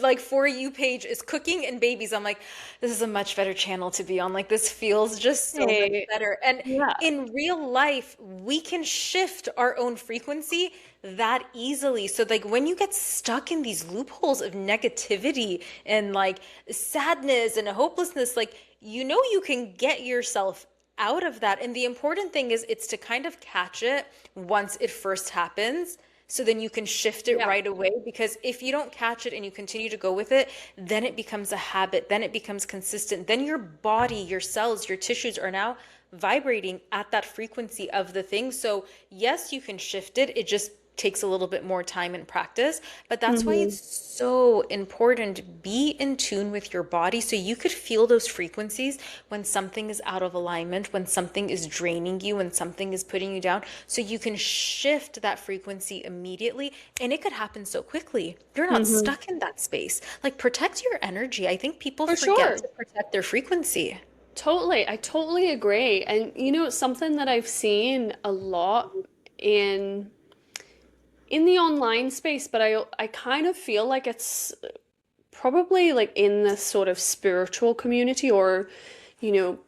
like For You page is cooking and babies. I'm like, this is a much better channel to be on. Like this feels just so much Hey, better. And yeah. in real life, we can shift our own frequency that easily. So like when you get stuck in these loopholes of negativity and like sadness and hopelessness, like you know you can get yourself out of that. And the important thing is it's to kind of catch it once it first happens. So then you can shift it Yeah. right away because if you don't catch it and you continue to go with it, then it becomes a habit, then it becomes consistent. Then your body, your cells, your tissues are now vibrating at that frequency of the thing. So yes, you can shift it. It just takes a little bit more time and practice, but that's why Hmm. it's so important. Be in tune with your body so you could feel those frequencies when something is out of alignment, when something is draining you, when something is putting you down, so you can shift that frequency immediately. And it could happen so quickly. You're not Hmm. stuck in that space. Like protect your energy. I think people For forget sure. to protect their frequency. Totally. I totally agree. And you know, something that I've seen a lot in in the online space, but I kind of feel like it's probably like in this sort of spiritual community or, you know,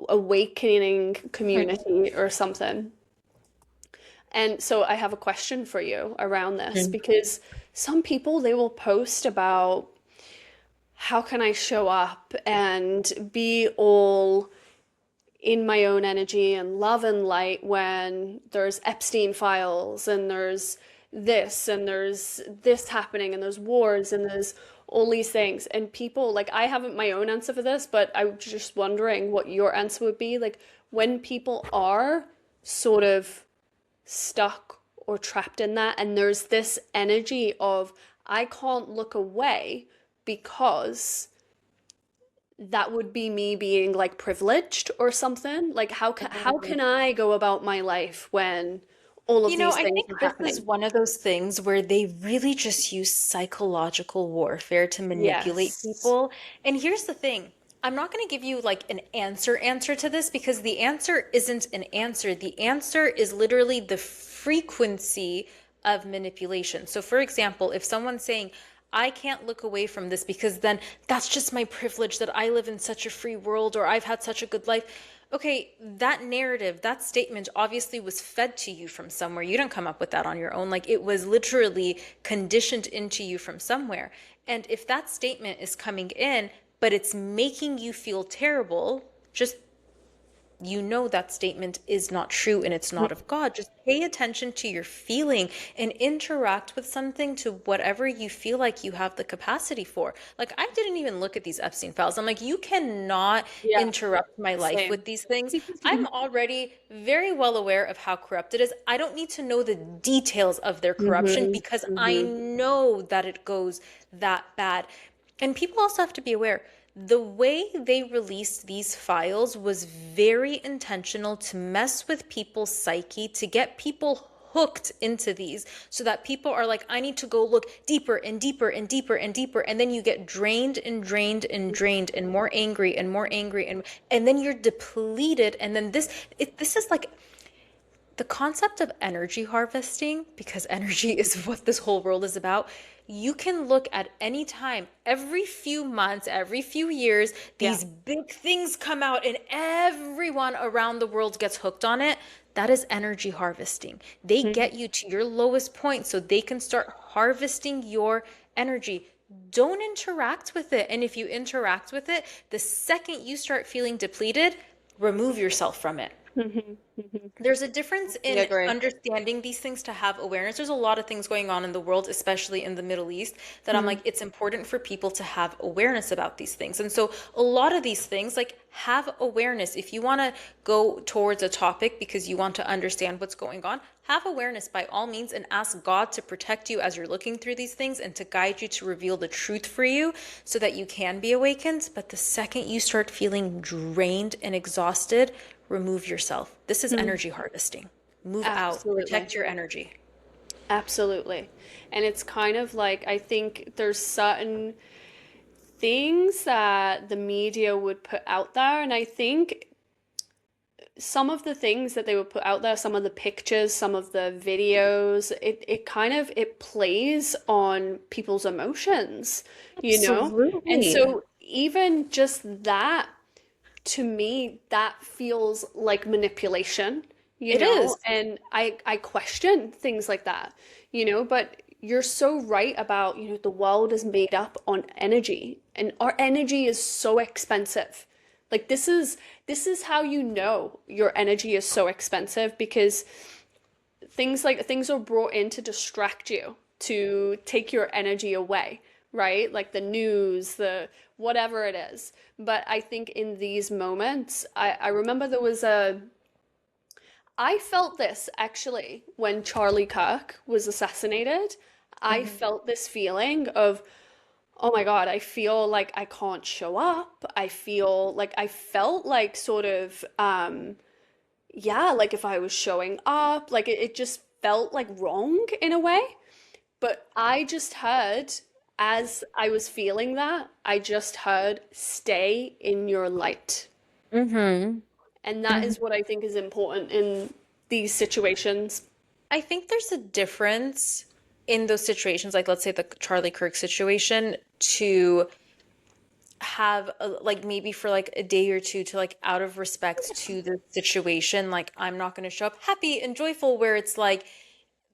awakening community or something. And so I have a question for you around this Mm. because some people they will post about how can I show up and be all in my own energy and love and light when there's Epstein files and there's this happening and there's wars and there's all these things. And people, like, I haven't my own answer for this, but I was just wondering what your answer would be. Like, when people are sort of stuck or trapped in that, and there's this energy of, I can't look away because that would be me being like privileged or something. Like how can I go about my life when all of You know, these I things think are this is happening? one of those things where they really just use psychological warfare to manipulate Yes. people. And here's the thing. I'm not going to give you like an answer to this because the answer isn't an answer. The answer is literally the frequency of manipulation. So for example, if someone's saying, I can't look away from this because then that's just my privilege that I live in such a free world or I've had such a good life. Okay, that narrative, that statement obviously was fed to you from somewhere. You didn't come up with that on your own. Like it was literally conditioned into you from somewhere. And if that statement is coming in, but it's making you feel terrible, just you know that statement is not true and it's not of God. Just pay attention to your feeling and interact with something to whatever you feel like you have the capacity for. Like, I didn't even look at these Epstein files. I'm like, you cannot Yeah, interrupt my life with same. these things. I'm already very well aware of how corrupt it is. I don't need to know the details of their corruption Hmm. because I Hmm. know that it goes that bad. And people also have to be aware the way they released these files was very intentional to mess with people's psyche, to get people hooked into these so that people are like, I need to go look deeper and deeper and deeper and deeper. And then you get drained and drained and drained and more angry and more angry. And then you're depleted. And then this is like the concept of energy harvesting, because energy is what this whole world is about. you can look at any time, every few months, every few years, Yeah. these big things come out and everyone around the world gets hooked on it. That is energy harvesting. They Mhm. get you to your lowest point so they can start harvesting your energy. Don't interact with it. And if you interact with it, the second you start feeling depleted, remove yourself from it. Mhm. Mhm. There's a difference I in agree. understanding these things to have awareness. There's a lot of things going on in the world, especially in the Middle East, that I'm like, Mhm. it's important for people to have awareness about these things. And so a lot of these things, like, have awareness. If you want to go towards a topic because you want to understand what's going on, have awareness by all means and ask God to protect you as you're looking through these things and to guide you to reveal the truth for you so that you can be awakened. But the second you start feeling drained and exhausted, remove yourself. This is Mhm. energy harvesting. Move out, Absolutely. protect your energy. Absolutely. And it's kind of like, I think there's certain things that the media would put out there, and I think some of the things that they would put out there, some of the pictures, some of the videos, it kind of it plays on people's emotions, you know? And Absolutely. so even just that, to me, that feels like manipulation, you It know? is. And I question things like that, you know, but you're so right about, you know, the world is made up on energy, and our energy is so expensive. Like this is how you know your energy is so expensive, because things are brought in to distract you, to take your energy away, right? Like the news, the whatever it is. But I think in these moments, I remember there was a I felt this actually when Charlie Kirk was assassinated. I Mhm. felt this feeling of, oh my God, I feel like I can't show up. I feel like I felt like sort of, yeah, like if I was showing up, like it just felt like wrong in a way. But I just heard, as I was feeling that, I just heard, stay in your light. Mm-hmm. And that is what I think is important in these situations. I think there's a difference in those situations, like let's say the Charlie Kirk situation, to have like maybe for like a day or two to like out of respect to the situation, like I'm not going to show up happy and joyful, where it's like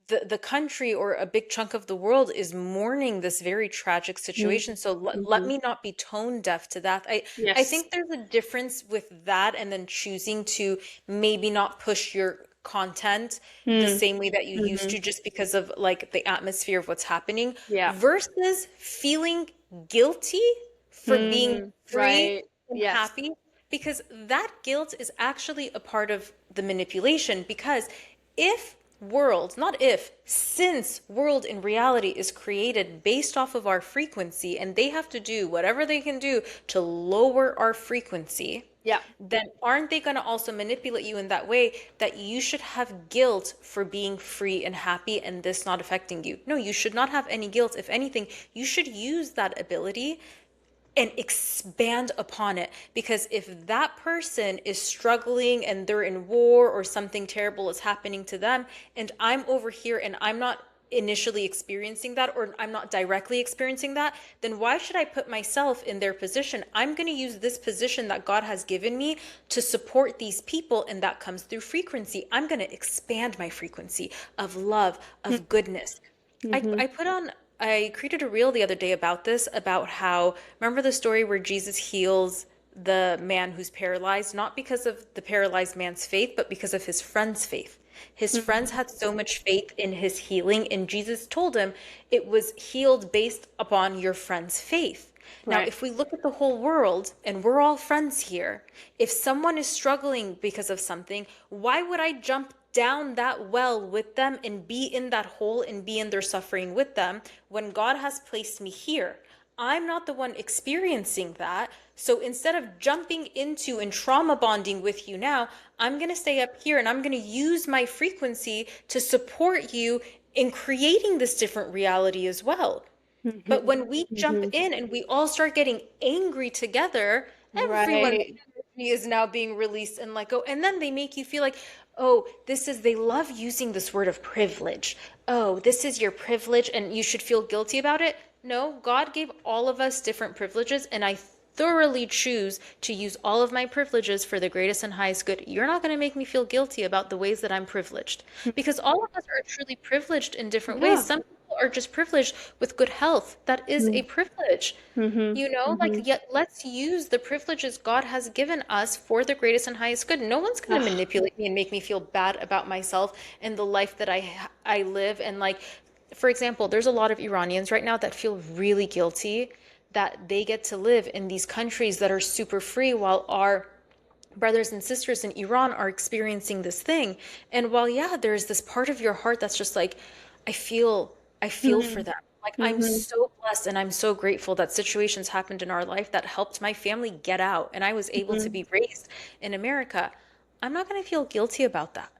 the country or a big chunk of the world is mourning this very tragic situation. So let Mm-hmm. me not be tone deaf to that. I Yes. think there's a difference with that and then choosing to maybe not push your content the Mm. same way that you used Mm-hmm. to just because of like the atmosphere of what's happening Yeah. versus feeling guilty for being Mm. free Right. and Yes. happy, because that guilt is actually a part of the manipulation. Because if world, not if, since world in reality is created based off of our frequency and they have to do whatever they can do to lower our frequency, Yeah. then aren't they going to also manipulate you in that way that you should have guilt for being free and happy and this not affecting you? No, you should not have any guilt. If anything, you should use that ability and expand upon it. Because if that person is struggling and they're in war or something terrible is happening to them, and I'm over here and I'm not initially experiencing that, or I'm not directly experiencing that, then why should I put myself in their position? I'm going to use this position that God has given me to support these people, and that comes through frequency. I'm going to expand my frequency of love, of goodness. Mm-hmm. I created a reel the other day about this, about how, remember the story where Jesus heals the man who's paralyzed, not because of the paralyzed man's faith, but because of his friend's faith. His friends had so much faith in his healing, and Jesus told him it was healed based upon your friend's faith. Now, Right. if we look at the whole world, and we're all friends here, if someone is struggling because of something, why would I jump down that well with them and be in that hole and be in their suffering with them when God has placed me here? I'm not the one experiencing that. So instead of jumping into and trauma bonding with you now, I'm going to stay up here and I'm going to use my frequency to support you in creating this different reality as well. But Mm-hmm. when we jump Mm-hmm. in and we all start getting angry together, everyone's Right. energy is now being released and let go. And then they make you feel like, oh, they love using this word of privilege. Oh, this is your privilege and you should feel guilty about it. No, God gave all of us different privileges, and I thoroughly choose to use all of my privileges for the greatest and highest good. You're not going to make me feel guilty about the ways that I'm privileged, because all of us are truly privileged in different ways. Yeah. Some people are just privileged with good health. That is a privilege. Mm-hmm. Like, Mm-hmm. yet let's use the privileges God has given us for the greatest and highest good. No one's going to Ah, manipulate me and make me feel bad about myself and the life that I live. And like, for example, there's a lot of Iranians right now that feel really guilty that they get to live in these countries that are super free while our brothers and sisters in Iran are experiencing this thing. And while, yeah, there's this part of your heart that's just like, I feel, I feel for them. Like, I'm mm-hmm. so blessed and I'm so grateful that situations happened in our life that helped my family get out and I was able to be raised in America. I'm not going to feel guilty about that.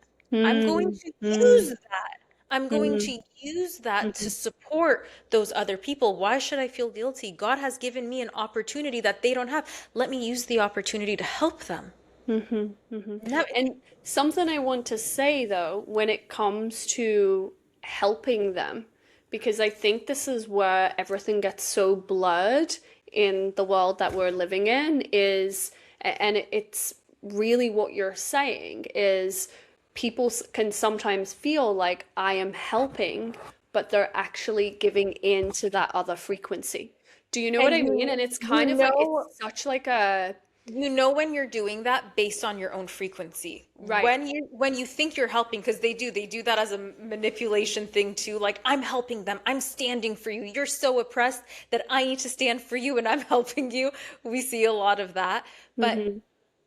I'm going to use Mm-hmm. that. I'm going Mm-hmm. to use that to Mm-hmm. support those other people. Why should I feel guilty? God has given me an opportunity that they don't have. Let me use the opportunity to help them. Mm-hmm. Mm-hmm. No, And something I want to say though, when it comes to helping them, because I think this is where everything gets so blurred in the world that we're living in, and it's really what you're saying is people can sometimes feel like I am helping, but they're actually giving in to that other frequency. Do you know what and I mean? And it's you kind of like, it's know such like a, you know when you're doing that based on your own frequency. right. When you think you're helping, because they do that as a manipulation thing too. Like, I'm helping them, I'm standing for you. You're so oppressed that I need to stand for you and I'm helping you. We see a lot of that. But Mm-hmm.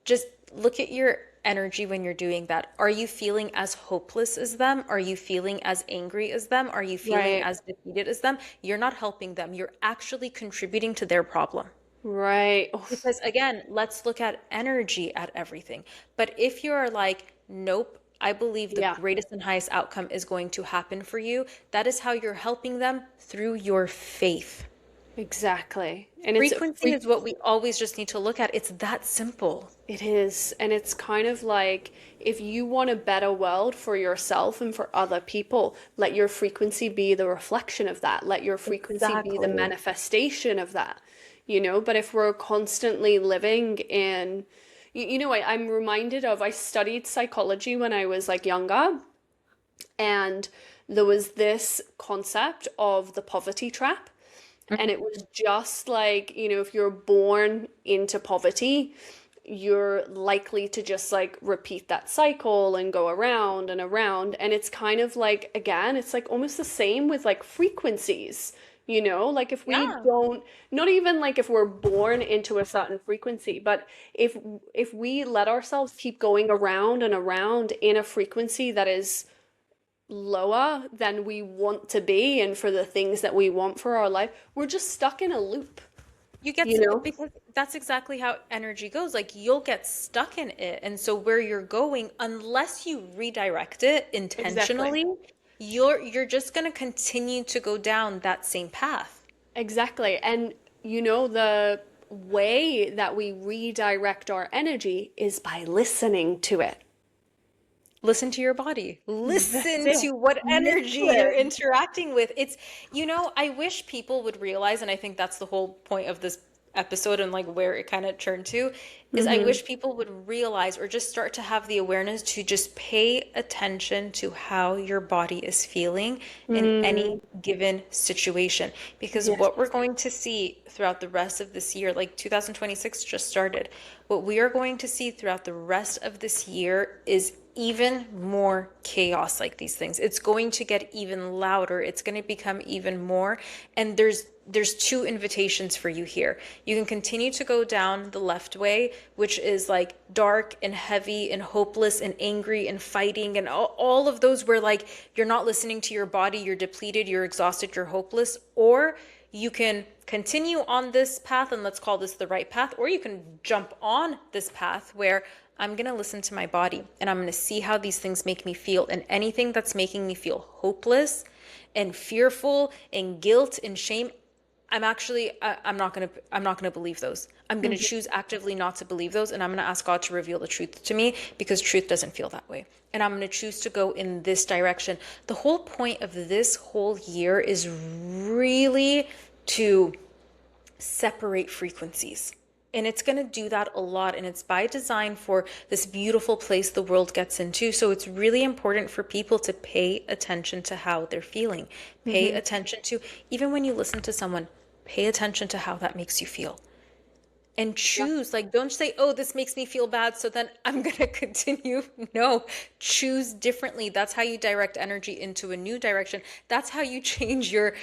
just look at your energy when you're doing that. Are you feeling as hopeless as them? Are you feeling as angry as them? Are you feeling Right. as defeated as them? You're not helping them. You're actually contributing to their problem. Right. Oof. Because again, let's look at energy at everything. But if you're like, nope, I believe the Yeah, greatest and highest outcome is going to happen for you, that is how you're helping them through your faith. exactly. And it's a Frequency is what we always just need to look at. It's that simple. it is. And it's kind of like if you want a better world for yourself and for other people, let your frequency be the reflection of that. Let your frequency be the Exactly. manifestation of that, you know? But if we're constantly living in, I'm reminded of, I studied psychology when I was like younger, and there was this concept of the poverty trap. And it was just like, if you're born into poverty, you're likely to just like repeat that cycle and go around and around. And it's kind of like, again, it's like almost the same with like frequencies, like if we Yeah. don't, not even like if we're born into a certain frequency, but if we let ourselves keep going around and around in a frequency that is lower than we want to be and for the things that we want for our life, we're just stuck in a loop, You get you know? because that's exactly how energy goes. Like, you'll get stuck in it. And so where you're going, unless you redirect it Exactly. intentionally, you're just going to continue to go down that same path. Exactly. And the way that we redirect our energy is by listening to it. Listen to your body. That's Listen it. to what energy you're Listen. interacting with. I wish people would realize, and I think that's the whole point of this episode and like where it kind of turned to, is I Mm-hmm. wish people would realize or just start to have the awareness to just pay attention to how your body is feeling in any Mm, given situation. Because yes. what we're going to see throughout the rest of this year, like 2026 just started, what we are going to see throughout the rest of this year is even more chaos. Like, these things, it's going to get even louder, it's going to become even more. And there's two invitations for you here. You can continue to go down the left way, which is like dark and heavy and hopeless and angry and fighting and all of those, where like you're not listening to your body, you're depleted, you're exhausted, you're hopeless. Or you can continue on this path, and let's call this the right path, or you can jump on this path where I'm going to listen to my body and I'm going to see how these things make me feel. And anything that's making me feel hopeless and fearful and guilt and shame, I'm not gonna believe those. I'm gonna choose actively not to believe those, and I'm gonna ask God to reveal the truth to me, because truth doesn't feel that way. And I'm gonna choose to go in this direction. The whole point of this whole year is really to separate frequencies. And it's going to do that a lot. And it's by design for this beautiful place the world gets into. So it's really important for people to pay attention to how they're feeling. Pay attention to, even when you listen to someone, pay attention to how that makes you feel. And choose, like, don't say, oh, this makes me feel bad, so then I'm going to continue. No, choose differently. That's how you direct energy into a new direction. That's how you change your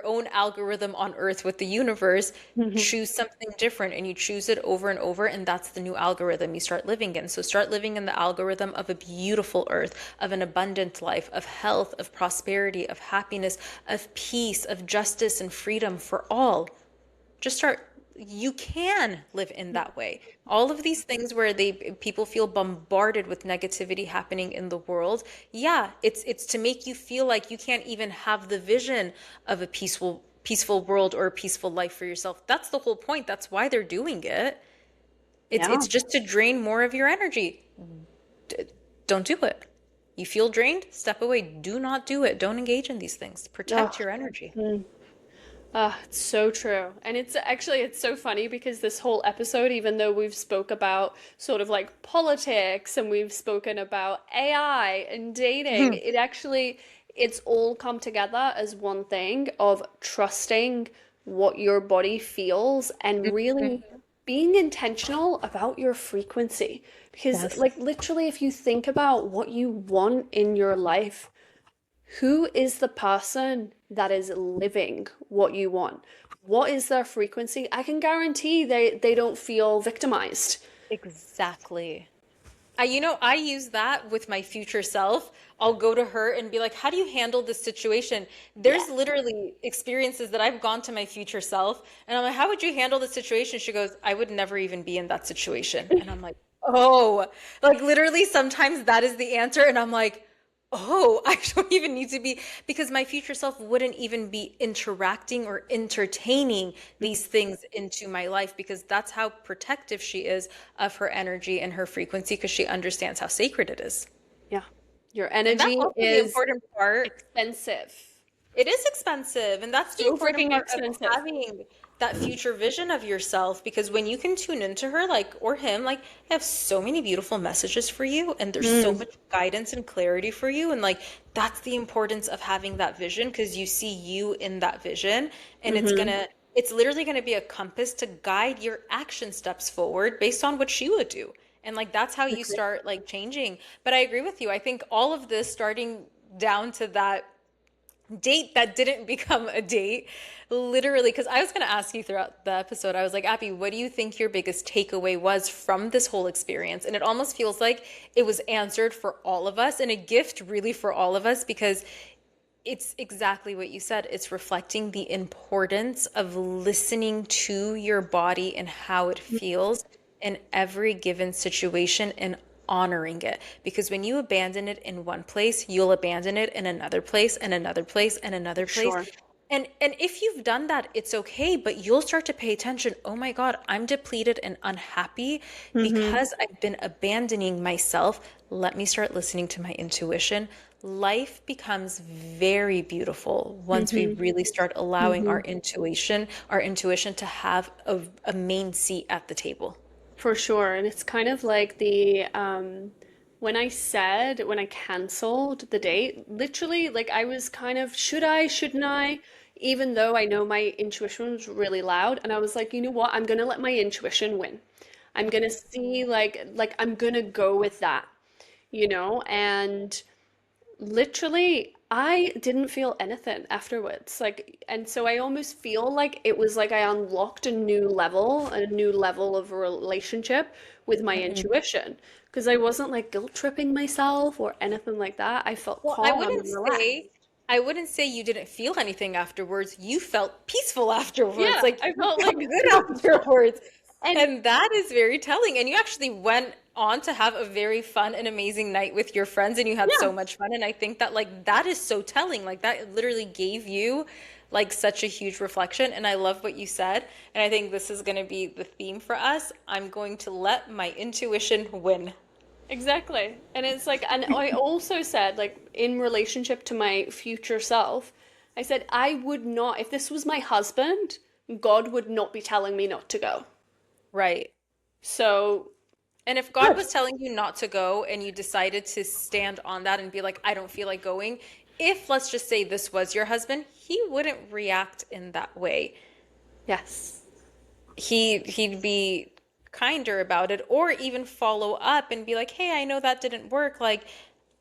own algorithm on Earth with the universe. Choose something different, and you choose it over and over, and that's the new algorithm you start living in. So start living in the algorithm of a beautiful Earth, of an abundant life, of health, of prosperity, of happiness, of peace, of justice and freedom for all. Just start. You can live in that way. All of these things where people feel bombarded with negativity happening in the world. Yeah, it's to make you feel like you can't even have the vision of a peaceful world or a peaceful life for yourself. That's the whole point. That's why they're doing it. It's just to drain more of your energy. Don't do it. You feel drained? Step away. Do not do it. Don't engage in these things. Protect your energy. It's so true. And it's so funny because this whole episode, even though we've spoke about sort of like politics and we've spoken about AI and dating, it's all come together as one thing of trusting what your body feels and really being intentional about your frequency. Because Yes. like literally if you think about what you want in your life, who is the person that is living what you want? What is their frequency? I can guarantee they don't feel victimized. Exactly. I use that with my future self. I'll go to her and be like, how do you handle this situation? Yeah. There's literally experiences that I've gone to my future self and I'm like, how would you handle the situation? She goes, I would never even be in that situation. And I'm like, oh, like literally sometimes that is the answer. And I'm like, oh, I don't even need to be, because my future self wouldn't even be interacting or entertaining these things into my life, because that's how protective she is of her energy and her frequency, because she understands how sacred it is. Yeah. Your And that's energy also the is important part. expensive. It is expensive, and that's the So important freaking part of expensive. having that future vision of yourself, because when you can tune into her, like, or him, like, I have so many beautiful messages for you, and there's so Mm, much guidance and clarity for you, and like, that's the importance of having that vision, because you see you in that vision, and hmm it's literally gonna be a compass to guide your action steps forward based on what she would do. And like, that's how you start like changing. But I agree with you. I think all of this, starting down to that date that didn't become a date, literally, because I was going to ask you throughout the episode, I was like, Abby, what do you think your biggest takeaway was from this whole experience? And it almost feels like it was answered for all of us, and a gift really for all of us, because it's exactly what you said. It's reflecting the importance of listening to your body and how it feels in every given situation, and honoring it. Because when you abandon it in one place, you'll abandon it in another place and another place and another For place. sure. And if you've done that, it's okay, but you'll start to pay attention. Oh my God, I'm depleted and unhappy hmm because I've been abandoning myself. Let me start listening to my intuition. Life becomes very beautiful once we hmm really start allowing hmm our intuition to have a main seat at the table. For sure. And it's kind of like the when I canceled the date, literally like I was kind of should I, shouldn't I? Even though I know my intuition was really loud, and I was like, you know what? I'm gonna let my intuition win. I'm gonna see like I'm gonna go with that, and literally I didn't feel anything afterwards. Like, and so I almost feel like it was like I unlocked a new level of a relationship with my intuition because I wasn't like guilt tripping myself or anything like that. I felt Well, calm and relaxed. I wouldn't say you didn't feel anything afterwards. You felt peaceful afterwards. Yeah, Like I you felt felt like good afterwards. and And that is very telling. And you actually went on to have a very fun and amazing night with your friends, and you had yeah, so much fun. And I think that like that is so telling. Like that literally gave you like such a huge reflection. And I love what you said. And I think this is going to be the theme for us. I'm going to let my intuition win. Exactly. And it's like, and I also said, like, in relationship to my future self, I said, I would not, if this was my husband, God would not be telling me not to go. Right. So, And if God was telling you not to go and you decided to stand on that and be like, I don't feel like going, if let's just say this was your husband, he wouldn't react in that way. yes. He'd be kinder about it, or even follow up and be like, hey, I know that didn't work. Like,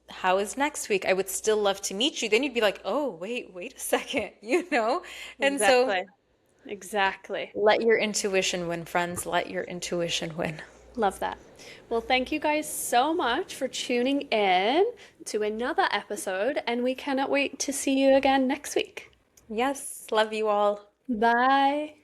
how is next week? I would still love to meet you. Then you'd be like, oh, wait a second, you know? And so Exactly. Exactly. let your intuition win, friends. Let your intuition win. Love that. Well, thank you guys so much for tuning in to another episode, and we cannot wait to see you again next week. Yes, love you all. Bye.